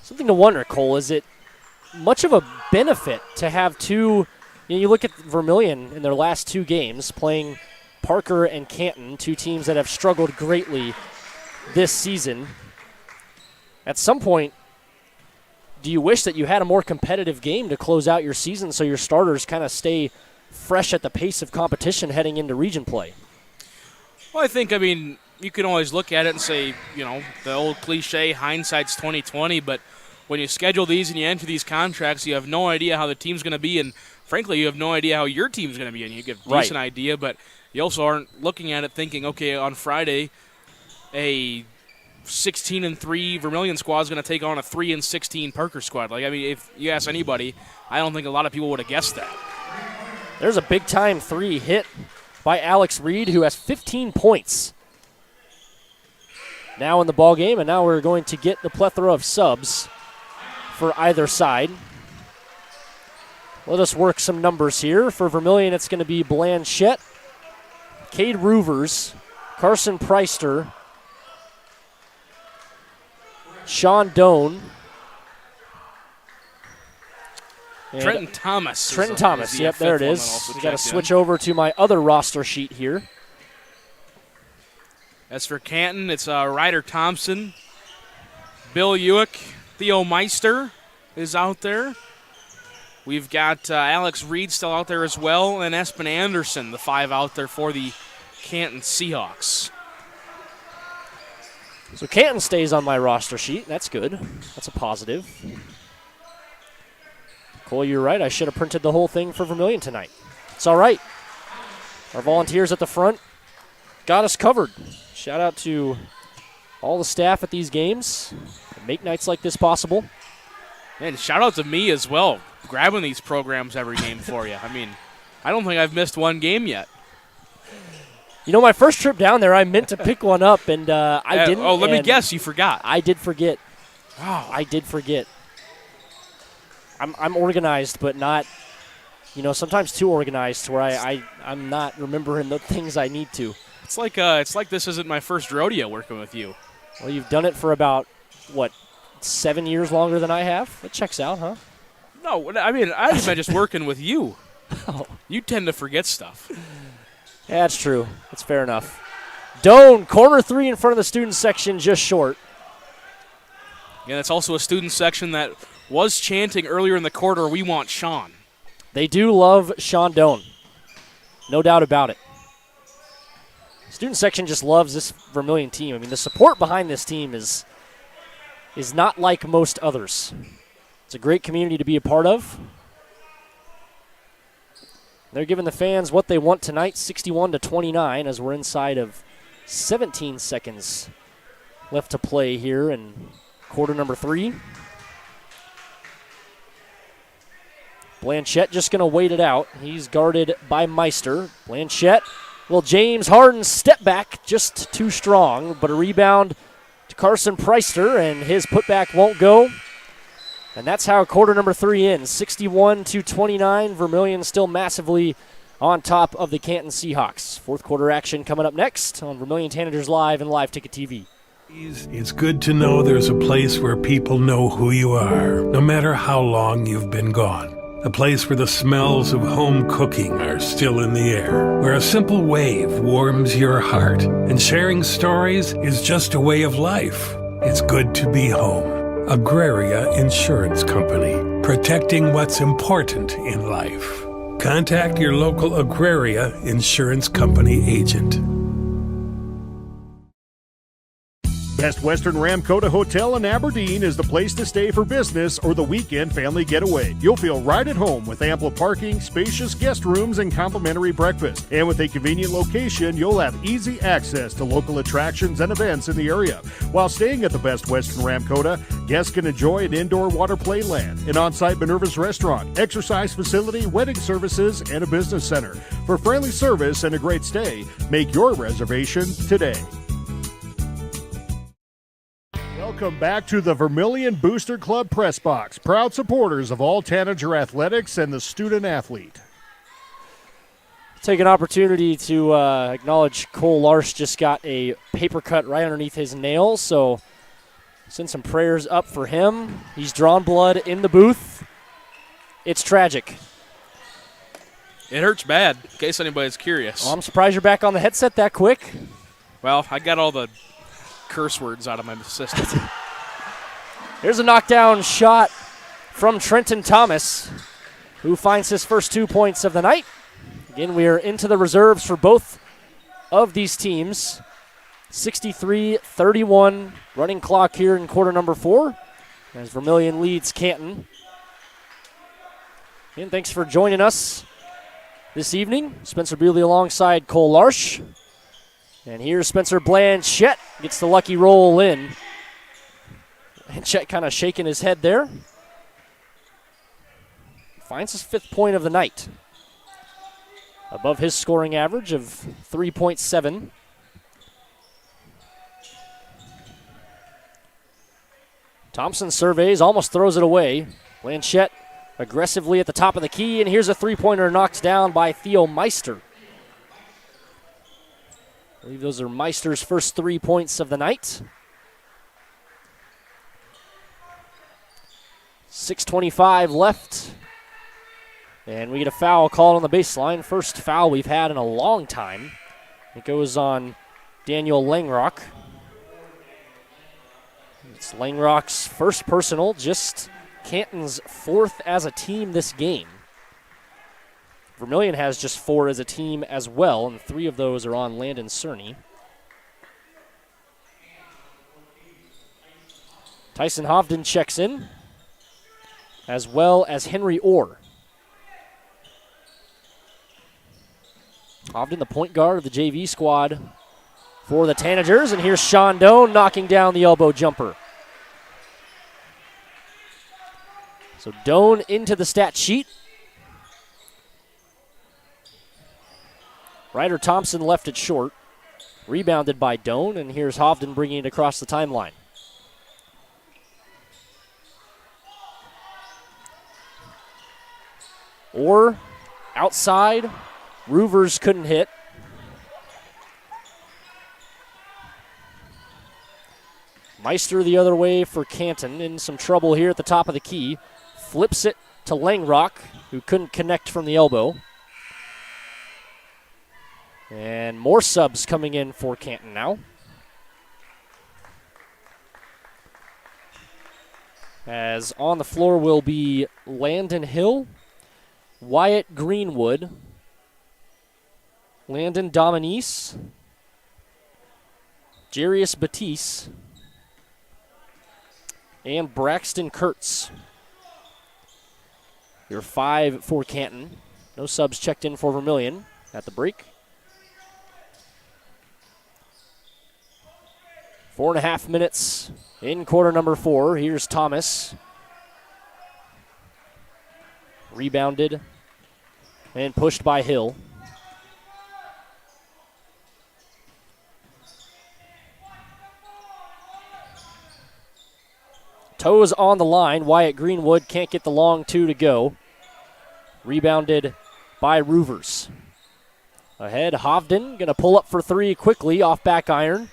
S13: Something to wonder, Cole, is it much of a benefit to have two, you look at Vermillion in their last 2 games playing Parker and Canton, 2 teams that have struggled greatly this season. At some point, do you wish that you had a more competitive game to close out your season so your starters kind of stay fresh at the pace of competition heading into region play?
S14: Well, I mean, you can always look at it and say, the old cliche, hindsight's 20/20, but when you schedule these and you enter these contracts, you have no idea how the team's going to be, and frankly, you have no idea how your team's going to be, and you get a decent idea, but you also aren't looking at it thinking, okay, on Friday, a 16-3 Vermillion squad is going to take on a 3-16 Parker squad. If you ask anybody, I don't think a lot of people would have guessed that.
S13: There's a big-time 3 hit by Alex Reed, who has 15 points now in the ball game, and now we're going to get the plethora of subs for either side. Let us work some numbers here. For Vermillion, it's going to be Blanchette, Cade Roovers, Carson Preister, Sean Doan,
S14: Trenton Thomas.
S13: Trenton Thomas, yep, there it is. We got to switch over to my other roster sheet here.
S14: As for Canton, it's Ryder Thompson, Bill Ewick, Theo Meister is out there. We've got Alex Reed still out there as well, and Espen Anderson, the 5 out there for the Canton Seahawks.
S13: So Canton stays on my roster sheet. That's good. That's a positive. Cole, you're right. I should have printed the whole thing for Vermillion tonight. It's all right. Our volunteers at the front got us covered. Shout out to all the staff at these games that make nights like this possible.
S14: And shout out to me as well, grabbing these programs every game for you. I mean, I don't think I've missed one game yet.
S13: You know, my first trip down there, I meant to pick one up, and I didn't.
S14: Oh, let me guess, you forgot.
S13: I did forget. Wow, I did forget. I'm organized, but not, sometimes too organized to where I'm not remembering the things I need to.
S14: It's like this isn't my first rodeo working with you.
S13: Well, you've done it for about, 7 years longer than I have? That checks out, huh?
S14: No, I mean, I've been just working with you.
S13: Oh.
S14: You tend to forget stuff.
S13: Yeah, that's true. That's fair enough. Doan, corner 3 in front of the student section, just short.
S14: Yeah, that's also a student section that was chanting earlier in the quarter, "We want Sean."
S13: They do love Sean Doan. No doubt about it. Student section just loves this Vermillion team. I mean, the support behind this team is not like most others. It's a great community to be a part of. They're giving the fans what they want tonight, 61-29, as we're inside of 17 seconds left to play here in quarter number 3. Blanchette just going to wait it out. He's guarded by Meister. Blanchette, James Harden step back, just too strong, but a rebound to Carson Preister, and his putback won't go. And that's how quarter number 3 ends, 61-29. Vermillion still massively on top of the Canton Seahawks. Fourth quarter action coming up next on Vermillion Tanagers Live and Live Ticket TV.
S10: It's good to know there's a place where people know who you are, no matter how long you've been gone. A place where the smells of home cooking are still in the air, where a simple wave warms your heart, and sharing stories is just a way of life. It's good to be home. Agraria Insurance Company, protecting what's important in life. Contact your local Agraria Insurance Company agent.
S6: Best Western Ramkota Hotel in Aberdeen is the place to stay for business or the weekend family getaway. You'll feel right at home with ample parking, spacious guest rooms, and complimentary breakfast. And with a convenient location, you'll have easy access to local attractions and events in the area. While staying at the Best Western Ramkota, guests can enjoy an indoor water play land, an on-site Minerva's restaurant, exercise facility, wedding services, and a business center. For friendly service and a great stay, make your reservation today. Welcome back to the Vermillion Booster Club Press Box, proud supporters of all Tanager athletics and the student athlete.
S13: Take an opportunity to acknowledge Cole Larsch just got a paper cut right underneath his nail, so send some prayers up for him. He's drawn blood in the booth. It's tragic.
S14: It hurts bad, in case anybody's curious.
S13: Well, I'm surprised you're back on the headset that quick.
S14: Well, I got all the curse words out of my system.
S13: Here's a knockdown shot from Trenton Thomas, who finds his first 2 points of the night. Again, we are into the reserves for both of these teams. 63-31 running clock here in quarter number 4 as Vermillion leads Canton. And thanks for joining us this evening. Spencer Buley alongside Cole Larsch. And here's Spencer Blanchette, gets the lucky roll in. Blanchette kind of shaking his head there. Finds his 5th point of the night. Above his scoring average of 3.7. Thompson surveys, almost throws it away. Blanchette aggressively at the top of the key, and here's a three-pointer knocked down by Theo Meister. I believe those are Meister's first 3 points of the night. 6:25 left. And we get a foul called on the baseline. First foul we've had in a long time. It goes on Daniel Langrock. It's Langrock's first personal, just Canton's 4th as a team this game. Vermillion has just 4 as a team as well, and 3 of those are on Landon Cerny. Tyson Hovden checks in, as well as Henry Orr. Hovden, the point guard of the JV squad for the Tanagers, and here's Sean Doan knocking down the elbow jumper. So Doan into the stat sheet. Ryder Thompson left it short. Rebounded by Doan, and here's Hovden bringing it across the timeline. Or outside, Roovers couldn't hit. Meister the other way for Canton, in some trouble here at the top of the key. Flips it to Langrock, who couldn't connect from the elbow. And more subs coming in for Canton now. As on the floor will be Landon Hill, Wyatt Greenwood, Landon Dominice, Jarius Batiste, and Braxton Kurtz. Your 5 for Canton. No subs checked in for Vermillion at the break. 4.5 minutes in quarter number 4. Here's Thomas. Rebounded and pushed by Hill. Toes on the line. Wyatt Greenwood can't get the long 2 to go. Rebounded by Roovers. Ahead, Hovden going to pull up for 3 quickly off back iron.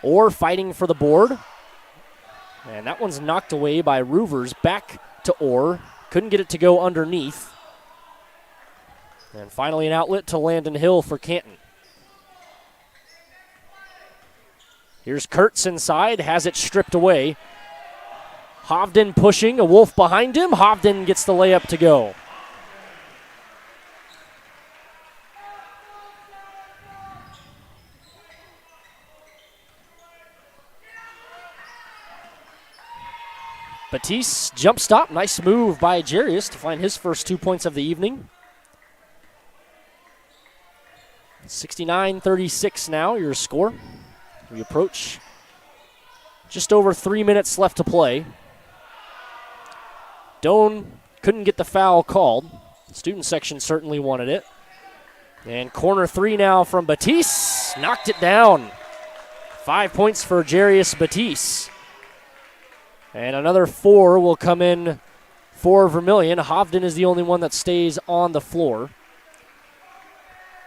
S13: Or fighting for the board. And that one's knocked away by Roovers. Back to Orr. Couldn't get it to go underneath. And finally an outlet to Landon Hill for Canton. Here's Kurtz inside. Has it stripped away. Hovden pushing. A Wolf behind him. Hovden gets the layup to go. Batiste, jump stop. Nice move by Jarius to find his first 2 points of the evening. 69-36 now, your score. We approach just over 3 minutes left to play. Doan couldn't get the foul called. Student section certainly wanted it. And corner 3 now from Batiste. Knocked it down. 5 points for Jarius Batiste. And another 4 will come in for Vermillion. Hovden is the only one that stays on the floor.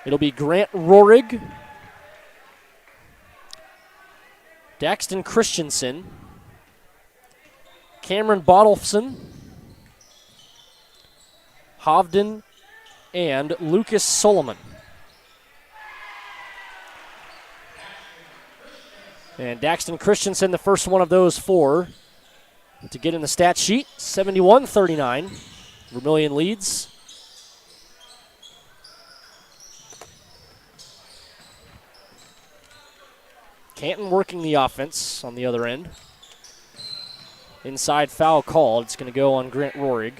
S13: It'll be Grant Rohrig, Daxton Christensen, Cameron Bottleson, Hovden, and Lucas Solomon. And Daxton Christensen, the first one of those 4 to get in the stat sheet. 71-39. Vermillion leads. Canton working the offense on the other end. Inside foul called. It's going to go on Grant Rohrig.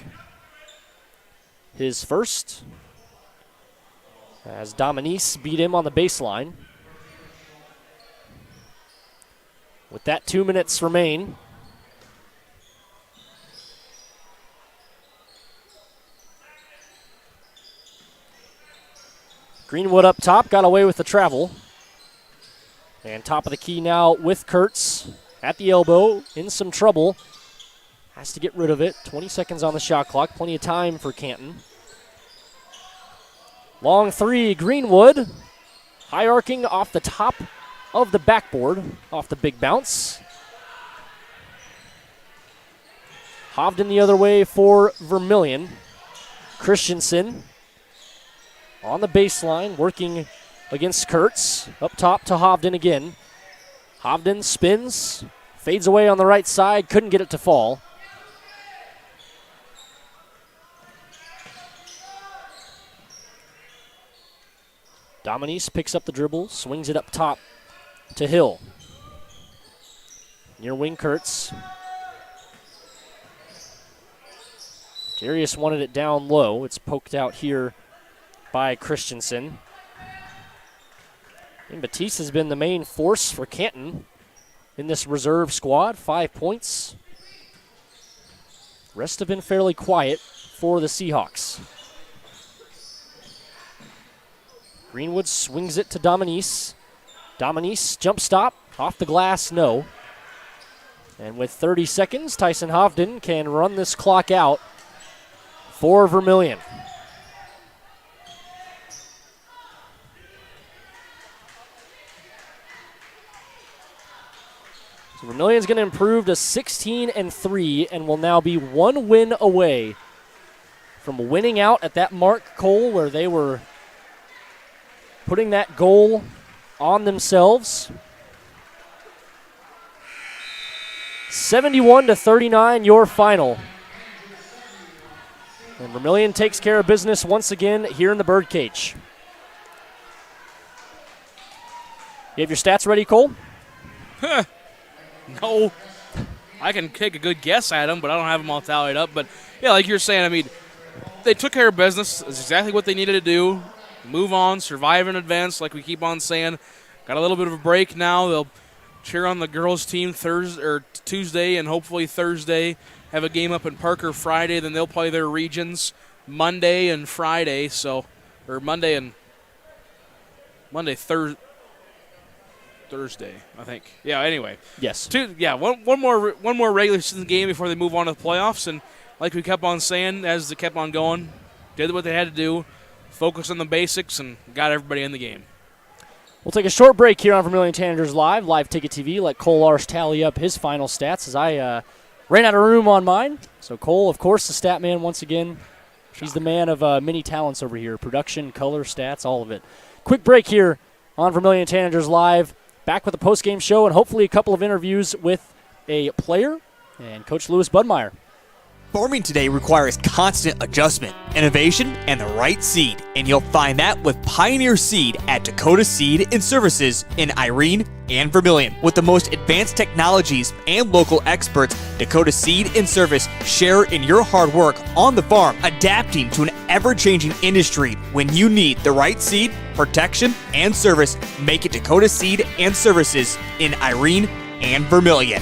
S13: His first. As Dominice beat him on the baseline. With that 2 minutes remain. Greenwood up top, got away with the travel. And top of the key now with Kurtz at the elbow, in some trouble. Has to get rid of it. 20 seconds on the shot clock, plenty of time for Canton. Long 3, Greenwood. High arcing off the top of the backboard, off the big bounce. Hovden the other way for Vermillion. Christensen on the baseline, working against Kurtz. Up top to Hovden again. Hovden spins, fades away on the right side, couldn't get it to fall. Dominice picks up the dribble, swings it up top to Hill. Near wing Kurtz. Jarius wanted it down low. It's poked out here by Christensen. And Batiste has been the main force for Canton in this reserve squad. 5 points. Rest have been fairly quiet for the Seahawks. Greenwood swings it to Dominice. Dominice, jump stop, off the glass, no. And with 30 seconds, Tyson Hovden can run this clock out for Vermillion. So Vermillion's going to improve to 16-3 and will now be 1 win away from winning out at that mark, Cole, where they were putting that goal on themselves. 71-39, your final. And Vermillion takes care of business once again here in the birdcage. You have your stats ready, Cole?
S14: No. I can take a good guess at them, but I don't have them all tallied up. But, yeah, like you're saying, I mean, they took care of business. That's exactly what they needed to do. Move on, survive in advance, like we keep on saying. Got a little bit of a break now. They'll cheer on the girls' team Tuesday and hopefully Thursday. Have a game up in Parker Friday. Then they'll play their regions Monday and Friday. Thursday, I think. Yeah, anyway.
S13: Yes.
S14: One more regular season game before they move on to the playoffs. And like we kept on saying as they kept on going, did what they had to do, focus on the basics, and got everybody in the game.
S13: We'll take a short break here on Vermillion Tanagers Live Ticket TV. Let Cole Larsch tally up his final stats as I ran out of room on mine. So Cole, of course, the stat man once again. He's the man of many talents over here. Production, color, stats, all of it. Quick break here on Vermillion Tanagers Live. Back with a post-game show and hopefully a couple of interviews with a player and Coach Lewis Budmeyer.
S2: Farming today requires constant adjustment, innovation, and the right seed, and you'll find that with Pioneer Seed at Dakota Seed and Services in Irene and Vermillion. With the most advanced technologies and local experts, Dakota Seed and Service share in your hard work on the farm, adapting to an ever-changing industry. When you need the right seed, protection, and service, make it Dakota Seed and Services in Irene and Vermillion.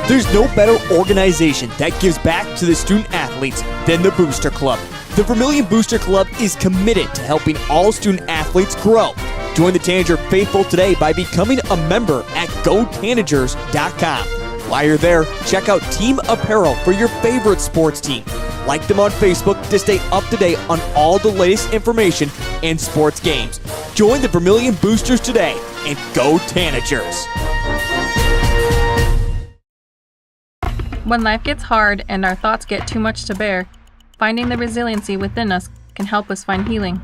S2: There's no better organization that gives back to the student athletes than the Booster Club. The Vermillion Booster Club is committed to helping all student athletes grow. Join the Tanager faithful today by becoming a member at GoTanagers.com. While you're there, check out Team Apparel for your favorite sports team. Like them on Facebook to stay up to date on all the latest information and sports games. Join the Vermillion Boosters today and go Tanagers.
S11: When life gets hard and our thoughts get too much to bear, finding the resiliency within us can help us find healing.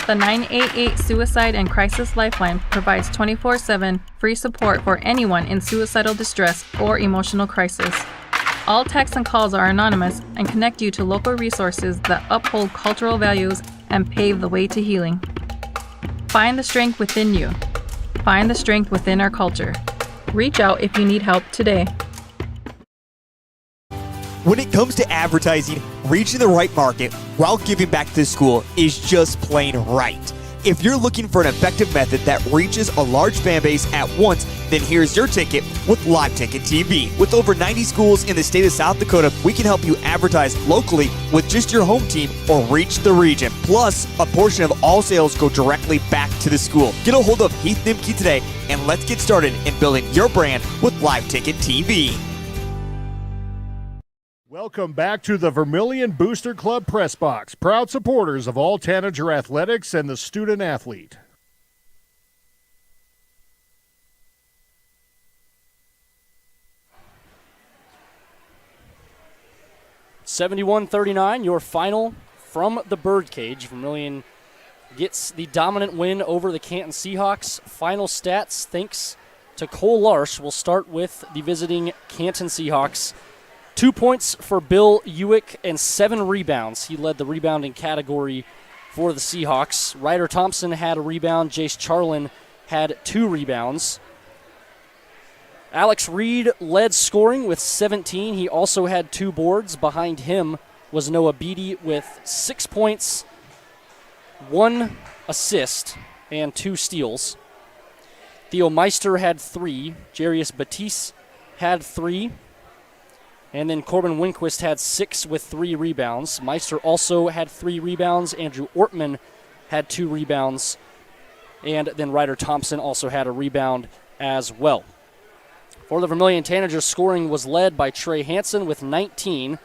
S11: The 988 Suicide and Crisis Lifeline provides 24/7 free support for anyone in suicidal distress or emotional crisis. All texts and calls are anonymous and connect you to local resources that uphold cultural values and pave the way to healing. Find the strength within you. Find the strength within our culture. Reach out if you need help today.
S2: When it comes to advertising, reaching the right market while giving back to the school is just plain right. If you're looking for an effective method that reaches a large fan base at once, then here's your ticket with Live Ticket TV. With over 90 schools in the state of South Dakota, we can help you advertise locally with just your home team or reach the region. Plus, a portion of all sales go directly back to the school. Get a hold of Heath Nimke today and let's get started in building your brand with Live Ticket TV.
S6: Welcome back to the Vermillion Booster Club Press Box, proud supporters of all Tanager athletics and the student athlete.
S13: (71-39), your final from the birdcage. Vermillion gets the dominant win over the Canton Seahawks. Final stats thanks to Cole Larsch. We'll start with the visiting Canton Seahawks. 2 points for Bill Ewick and 7 rebounds. He led the rebounding category for the Seahawks. Ryder Thompson had a rebound. Jace Charlin had 2 rebounds. Alex Reed led scoring with 17. He also had 2 boards. Behind him was Noah Beatty with 6 points, 1 assist, and 2 steals. Theo Meister had 3. Jarius Batiste had 3. And then Corbin Winquist had 6 with 3 rebounds. Meister also had 3 rebounds. Andrew Ortman had 2 rebounds. And then Ryder Thompson also had a rebound as well. For the Vermillion Tanagers, scoring was led by Trey Hansen with 19.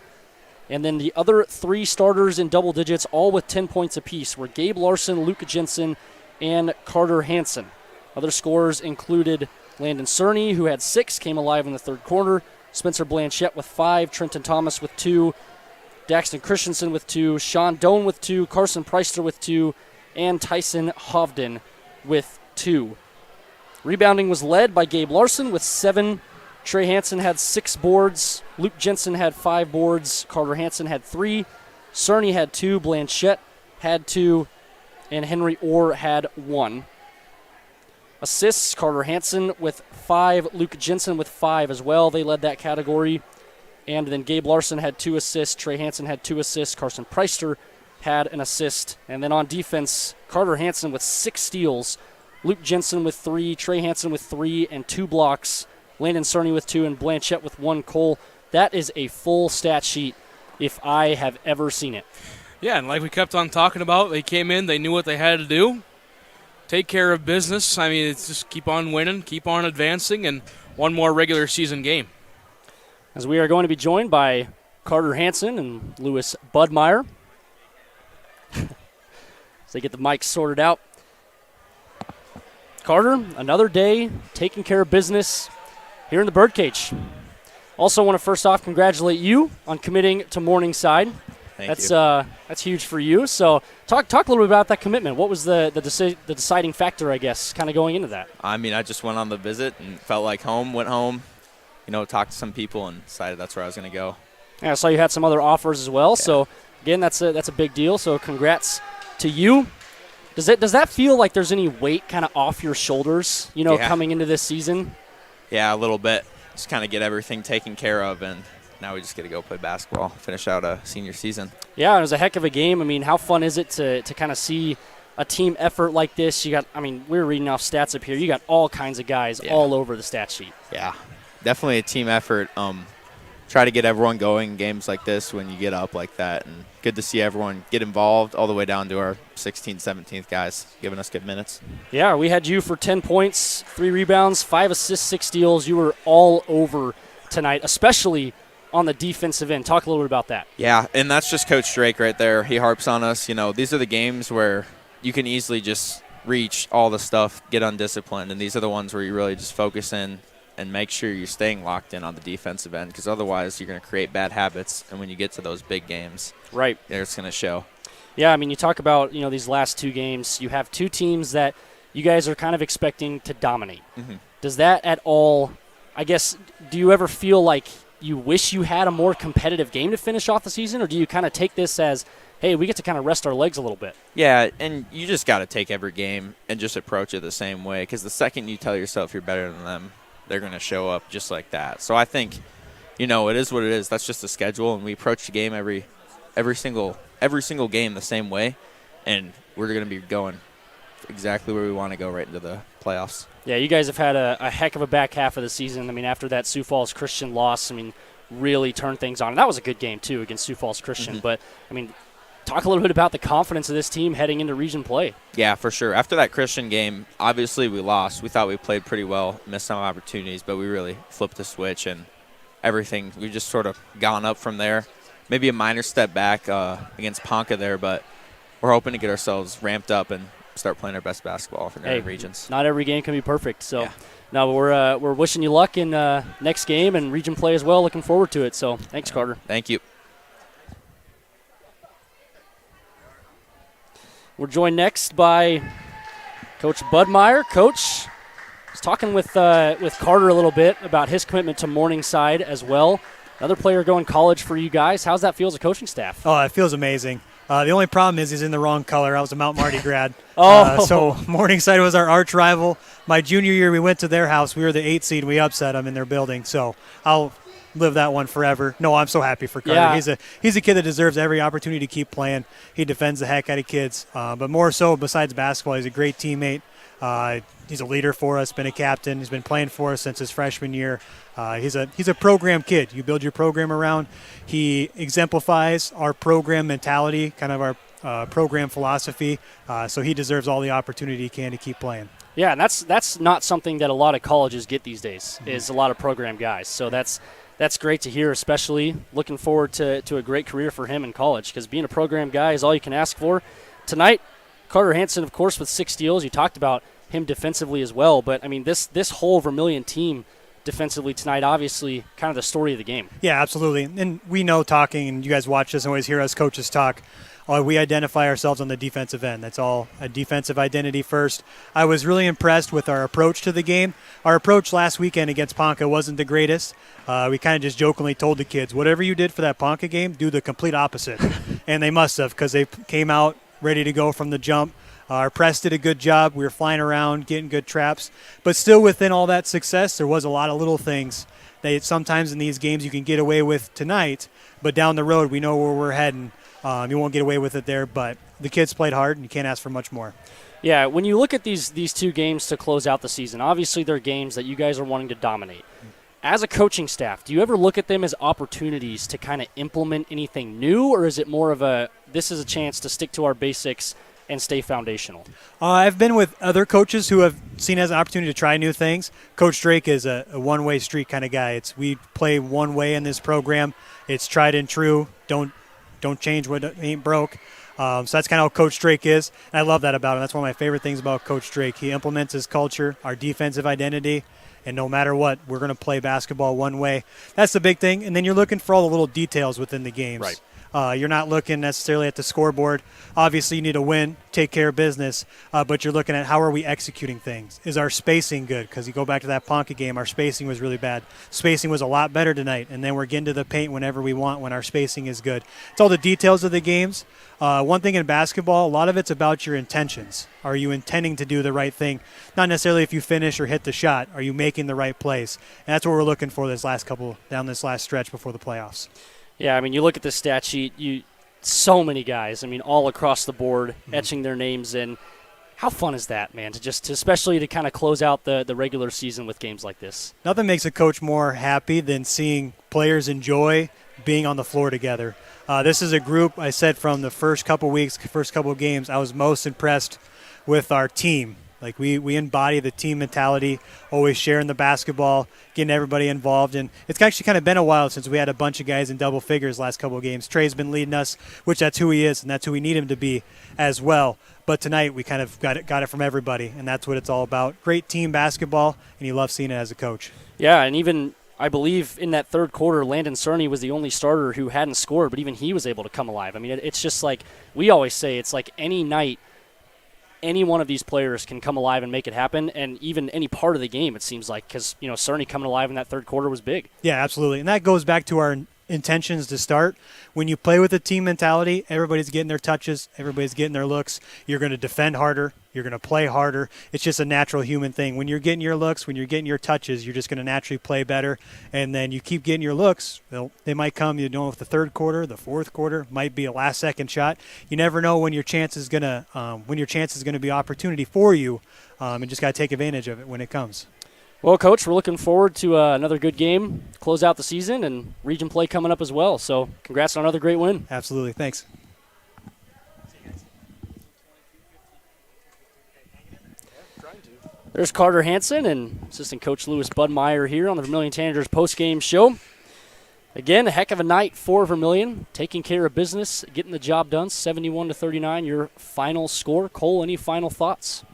S13: And then the other 3 starters in double digits, all with 10 points apiece, were Gabe Larson, Luke Jensen, and Carter Hansen. Other scorers included Landon Cerny, who had 6, came alive in the third quarter. Spencer Blanchette with 5, Trenton Thomas with 2, Daxton Christensen with 2, Sean Doan with 2, Carson Preister with 2, and Tyson Hovden with 2. Rebounding was led by Gabe Larson with 7. Trey Hansen had 6 boards. Luke Jensen had 5 boards. Carter Hansen had 3. Cerny had 2. Blanchette had 2. And Henry Orr had 1. Assists, Carter Hansen with 5. Luke Jensen with 5 as well. They led that category. And then Gabe Larson had 2 assists. Trey Hansen had 2 assists. Carson Preister had an assist. And then on defense, Carter Hansen with 6 steals. Luke Jensen with 3. Trey Hansen with 3 and 2 blocks. Landon Cerny with 2 and Blanchette with 1. Cole, that is a full stat sheet if I have ever seen it.
S14: Yeah, and like we kept on talking about, they came in, they knew what they had to do. Take care of business. I mean, it's just keep on winning, keep on advancing, and one more regular season game.
S13: As we are going to be joined by Carter Hansen and Lewis Budmeyer. As they get the mics sorted out. Carter, another day taking care of business here in the Birdcage. Also want to first off congratulate you on committing to Morningside. That's huge for you. So talk a little bit about that commitment. What was the deciding factor, I guess, kind of going into that?
S1: I mean, I just went on the visit and felt like home, went home, talked to some people and decided that's where I was going to go.
S13: Yeah, I saw you had some other offers as well. Yeah. So, again, that's a big deal. So congrats to you. Does that feel like there's any weight kind of off your shoulders, coming into this season?
S1: Yeah, a little bit. Just kind of get everything taken care of, and now we just get to go play basketball, finish out a senior season.
S13: Yeah, it was a heck of a game. I mean, how fun is it to kind of see a team effort like this? We were reading off stats up here. You got all kinds of guys all over the stat sheet.
S1: Yeah, definitely a team effort. Try to get everyone going in games like this when you get up like that, and good to see everyone get involved all the way down to our 16th, 17th guys giving us good minutes.
S13: Yeah, we had you for 10 points, 3 rebounds, 5 assists, 6 steals. You were all over tonight, especially on the defensive end. Talk a little bit about that.
S1: Yeah, and that's just Coach Drake right there. He harps on us. These are the games where you can easily just reach all the stuff, get undisciplined, and these are the ones where you really just focus in and make sure you're staying locked in on the defensive end, because otherwise you're going to create bad habits, and when you get to those big games,
S13: right,
S1: it's going to show.
S13: Yeah, I mean, you talk about these last 2 games. You have 2 teams that you guys are kind of expecting to dominate. Mm-hmm. Does that at all, I guess, do you ever feel like you wish you had a more competitive game to finish off the season, or do you kind of take this as, hey, we get to kind of rest our legs a little bit?
S1: Yeah, and you just got to take every game and just approach it the same way, because the second you tell yourself you're better than them, they're going to show up just like that. So I think, it is what it is. That's just the schedule, and we approach the game every single game the same way, and we're going to be going exactly where we want to go right into the playoffs.
S13: Yeah, you guys have had a heck of a back half of the season. I mean, after that Sioux Falls Christian loss, really turned things on. And that was a good game, too, against Sioux Falls Christian. Mm-hmm. But, talk a little bit about the confidence of this team heading into region play.
S1: Yeah, for sure. After that Christian game, obviously we lost. We thought we played pretty well, missed some opportunities, but we really flipped the switch and everything. We've just sort of gone up from there. Maybe a minor step back against Ponca there, but we're hoping to get ourselves ramped up and start playing our best basketball for the regions.
S13: Not every game can be perfect. So, no, we're wishing you luck in next game and region play as well. Looking forward to it. So, thanks, Carter.
S1: Thank you.
S13: We're joined next by Coach Budmeyer. Coach was talking with Carter a little bit about his commitment to Morningside as well. Another player going college for you guys. How's that feel as a coaching staff?
S4: Oh, it feels amazing. The only problem is he's in the wrong color. I was a Mount Marty grad. So Morningside was our arch rival. My junior year, we went to their house. We were the 8th seed. We upset them in their building. So I'll live that one forever. No, I'm so happy for Carter. Yeah. He's a kid that deserves every opportunity to keep playing. He defends the heck out of kids. But more so, besides basketball, he's a great teammate. He's a leader for us, been a captain. He's been playing for us since his freshman year. He's a program kid. You build your program around. He exemplifies our program mentality, kind of our program philosophy. So he deserves all the opportunity he can to keep playing.
S13: Yeah, and that's not something that a lot of colleges get these days, is a lot of program guys. So that's great to hear, especially looking forward to a great career for him in college, because being a program guy is all you can ask for. Tonight, Carter Hansen, of course, with 6 steals. You talked about him defensively as well, but, I mean, this whole Vermillion team defensively tonight, obviously kind of the story of the game.
S4: Yeah, absolutely. And we know, talking, and you guys watch this and always hear us coaches talk, we identify ourselves on the defensive end. That's all a defensive identity first. I was really impressed with our approach to the game. Our approach last weekend against Ponca wasn't the greatest. We kind of just jokingly told the kids, whatever you did for that Ponca game, do the complete opposite. And they must have, because they came out ready to go from the jump. Our press did a good job. We were flying around, getting good traps. But still within all that success, there was a lot of little things that sometimes in these games you can get away with tonight, but down the road we know where we're heading. You won't get away with it there, but the kids played hard, and you can't ask for much more.
S13: Yeah, when you look at these 2 games to close out the season, obviously they're games that you guys are wanting to dominate. As a coaching staff, do you ever look at them as opportunities to kind of implement anything new, or is it more of this is a chance to stick to our basics and stay foundational?
S4: I've been with other coaches who have seen it as an opportunity to try new things. Coach Drake is a one-way street kind of guy. We play one way in this program. It's tried and true. Don't change what ain't broke. So that's kind of how Coach Drake is. And I love that about him. That's one of my favorite things about Coach Drake. He implements his culture, our defensive identity, and no matter what, we're going to play basketball one way. That's the big thing. And then you're looking for all the little details within the games.
S13: Right.
S4: You're not looking necessarily at the scoreboard. Obviously, you need to win, take care of business, but you're looking at how are we executing things. Is our spacing good? Because you go back to that Ponca game, our spacing was really bad. Spacing was a lot better tonight, and then we're getting to the paint whenever we want when our spacing is good. It's all the details of the games. One thing in basketball, a lot of it's about your intentions. Are you intending to do the right thing? Not necessarily if you finish or hit the shot. Are you making the right plays? And that's what we're looking for down this last stretch before the playoffs.
S13: Yeah, I mean, you look at the stat sheet, so many guys, I mean, all across the board, etching their names in. How fun is that, man, especially to kind of close out the regular season with games like this?
S4: Nothing makes a coach more happy than seeing players enjoy being on the floor together. This is a group, I said from the first couple weeks, first couple games, I was most impressed with our team. Like we embody the team mentality, always sharing the basketball, getting everybody involved. And it's actually kind of been a while since we had a bunch of guys in double figures last couple of games. Trey's been leading us, which that's who he is, and that's who we need him to be as well. But tonight we kind of got it from everybody, and that's what it's all about. Great team basketball, and you love seeing it as a coach.
S13: Yeah, and even I believe in that third quarter, Landon Cerny was the only starter who hadn't scored, but even he was able to come alive. I mean, it's just like we always say, it's like any night, any one of these players can come alive and make it happen, and even any part of the game, it seems like, because, Cerny coming alive in that third quarter was big.
S4: Yeah, absolutely. And that goes back to our intentions to start. When you play with a team mentality, everybody's getting their touches, everybody's getting their looks. You're going to defend harder. You're going to play harder. It's just a natural human thing. When you're getting your looks, when you're getting your touches, you're just going to naturally play better. And then you keep getting your looks. They might come, with the third quarter, the fourth quarter, might be a last-second shot. You never know when your chance is going to be opportunity for you, and just got to take advantage of it when it comes.
S13: Well, Coach, we're looking forward to another good game, close out the season, and region play coming up as well. So congrats on another great win.
S4: Absolutely. Thanks.
S13: There's Carter Hansen and assistant coach Lewis Budmeyer here on the Vermillion Tanagers postgame show. Again, a heck of a night for Vermillion, taking care of business, getting the job done, 71-39, your final score. Cole, any final thoughts?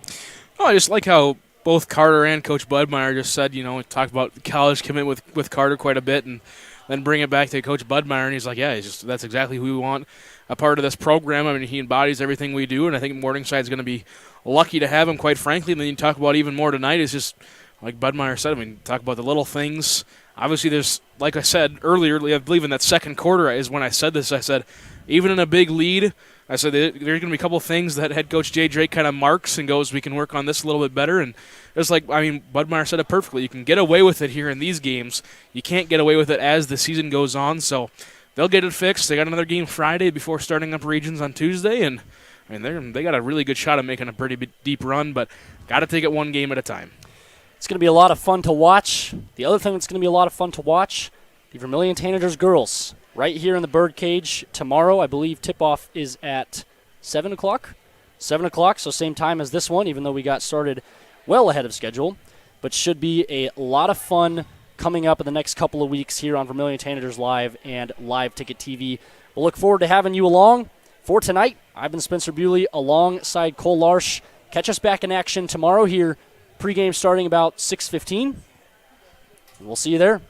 S14: Oh, I just like how both Carter and Coach Budmeyer just said, we talked about the college commitment with Carter quite a bit, and then bring it back to Coach Budmeyer, and he's like, yeah, that's exactly who we want a part of this program. I mean, he embodies everything we do, and I think Morningside's going to be lucky to have him, quite frankly. And then you talk about even more tonight is just, like Budmeyer said, talk about the little things. Obviously, there's, like I said earlier, I believe in that second quarter is when I said this, I said, even in a big lead, I said there's going to be a couple things that head coach Jay Drake kind of marks and goes, we can work on this a little bit better. And it's like, Budmeyer said it perfectly. You can get away with it here in these games. You can't get away with it as the season goes on. So they'll get it fixed. They got another game Friday before starting up regions on Tuesday. And I mean, they got a really good shot at making a pretty deep run, but got to take it one game at a time.
S13: It's going to be a lot of fun to watch. The other thing that's going to be a lot of fun to watch, the Vermillion Tanagers girls, right here in the Birdcage tomorrow. I believe tip-off is at 7 o'clock. 7 o'clock, so same time as this one, even though we got started well ahead of schedule. But should be a lot of fun coming up in the next couple of weeks here on Vermillion Tanagers Live and Live Ticket TV. We'll look forward to having you along. For tonight, I've been Spencer Buley alongside Cole Larsch. Catch us back in action tomorrow here, pregame starting about 6:15. We'll see you there.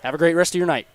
S13: Have a great rest of your night.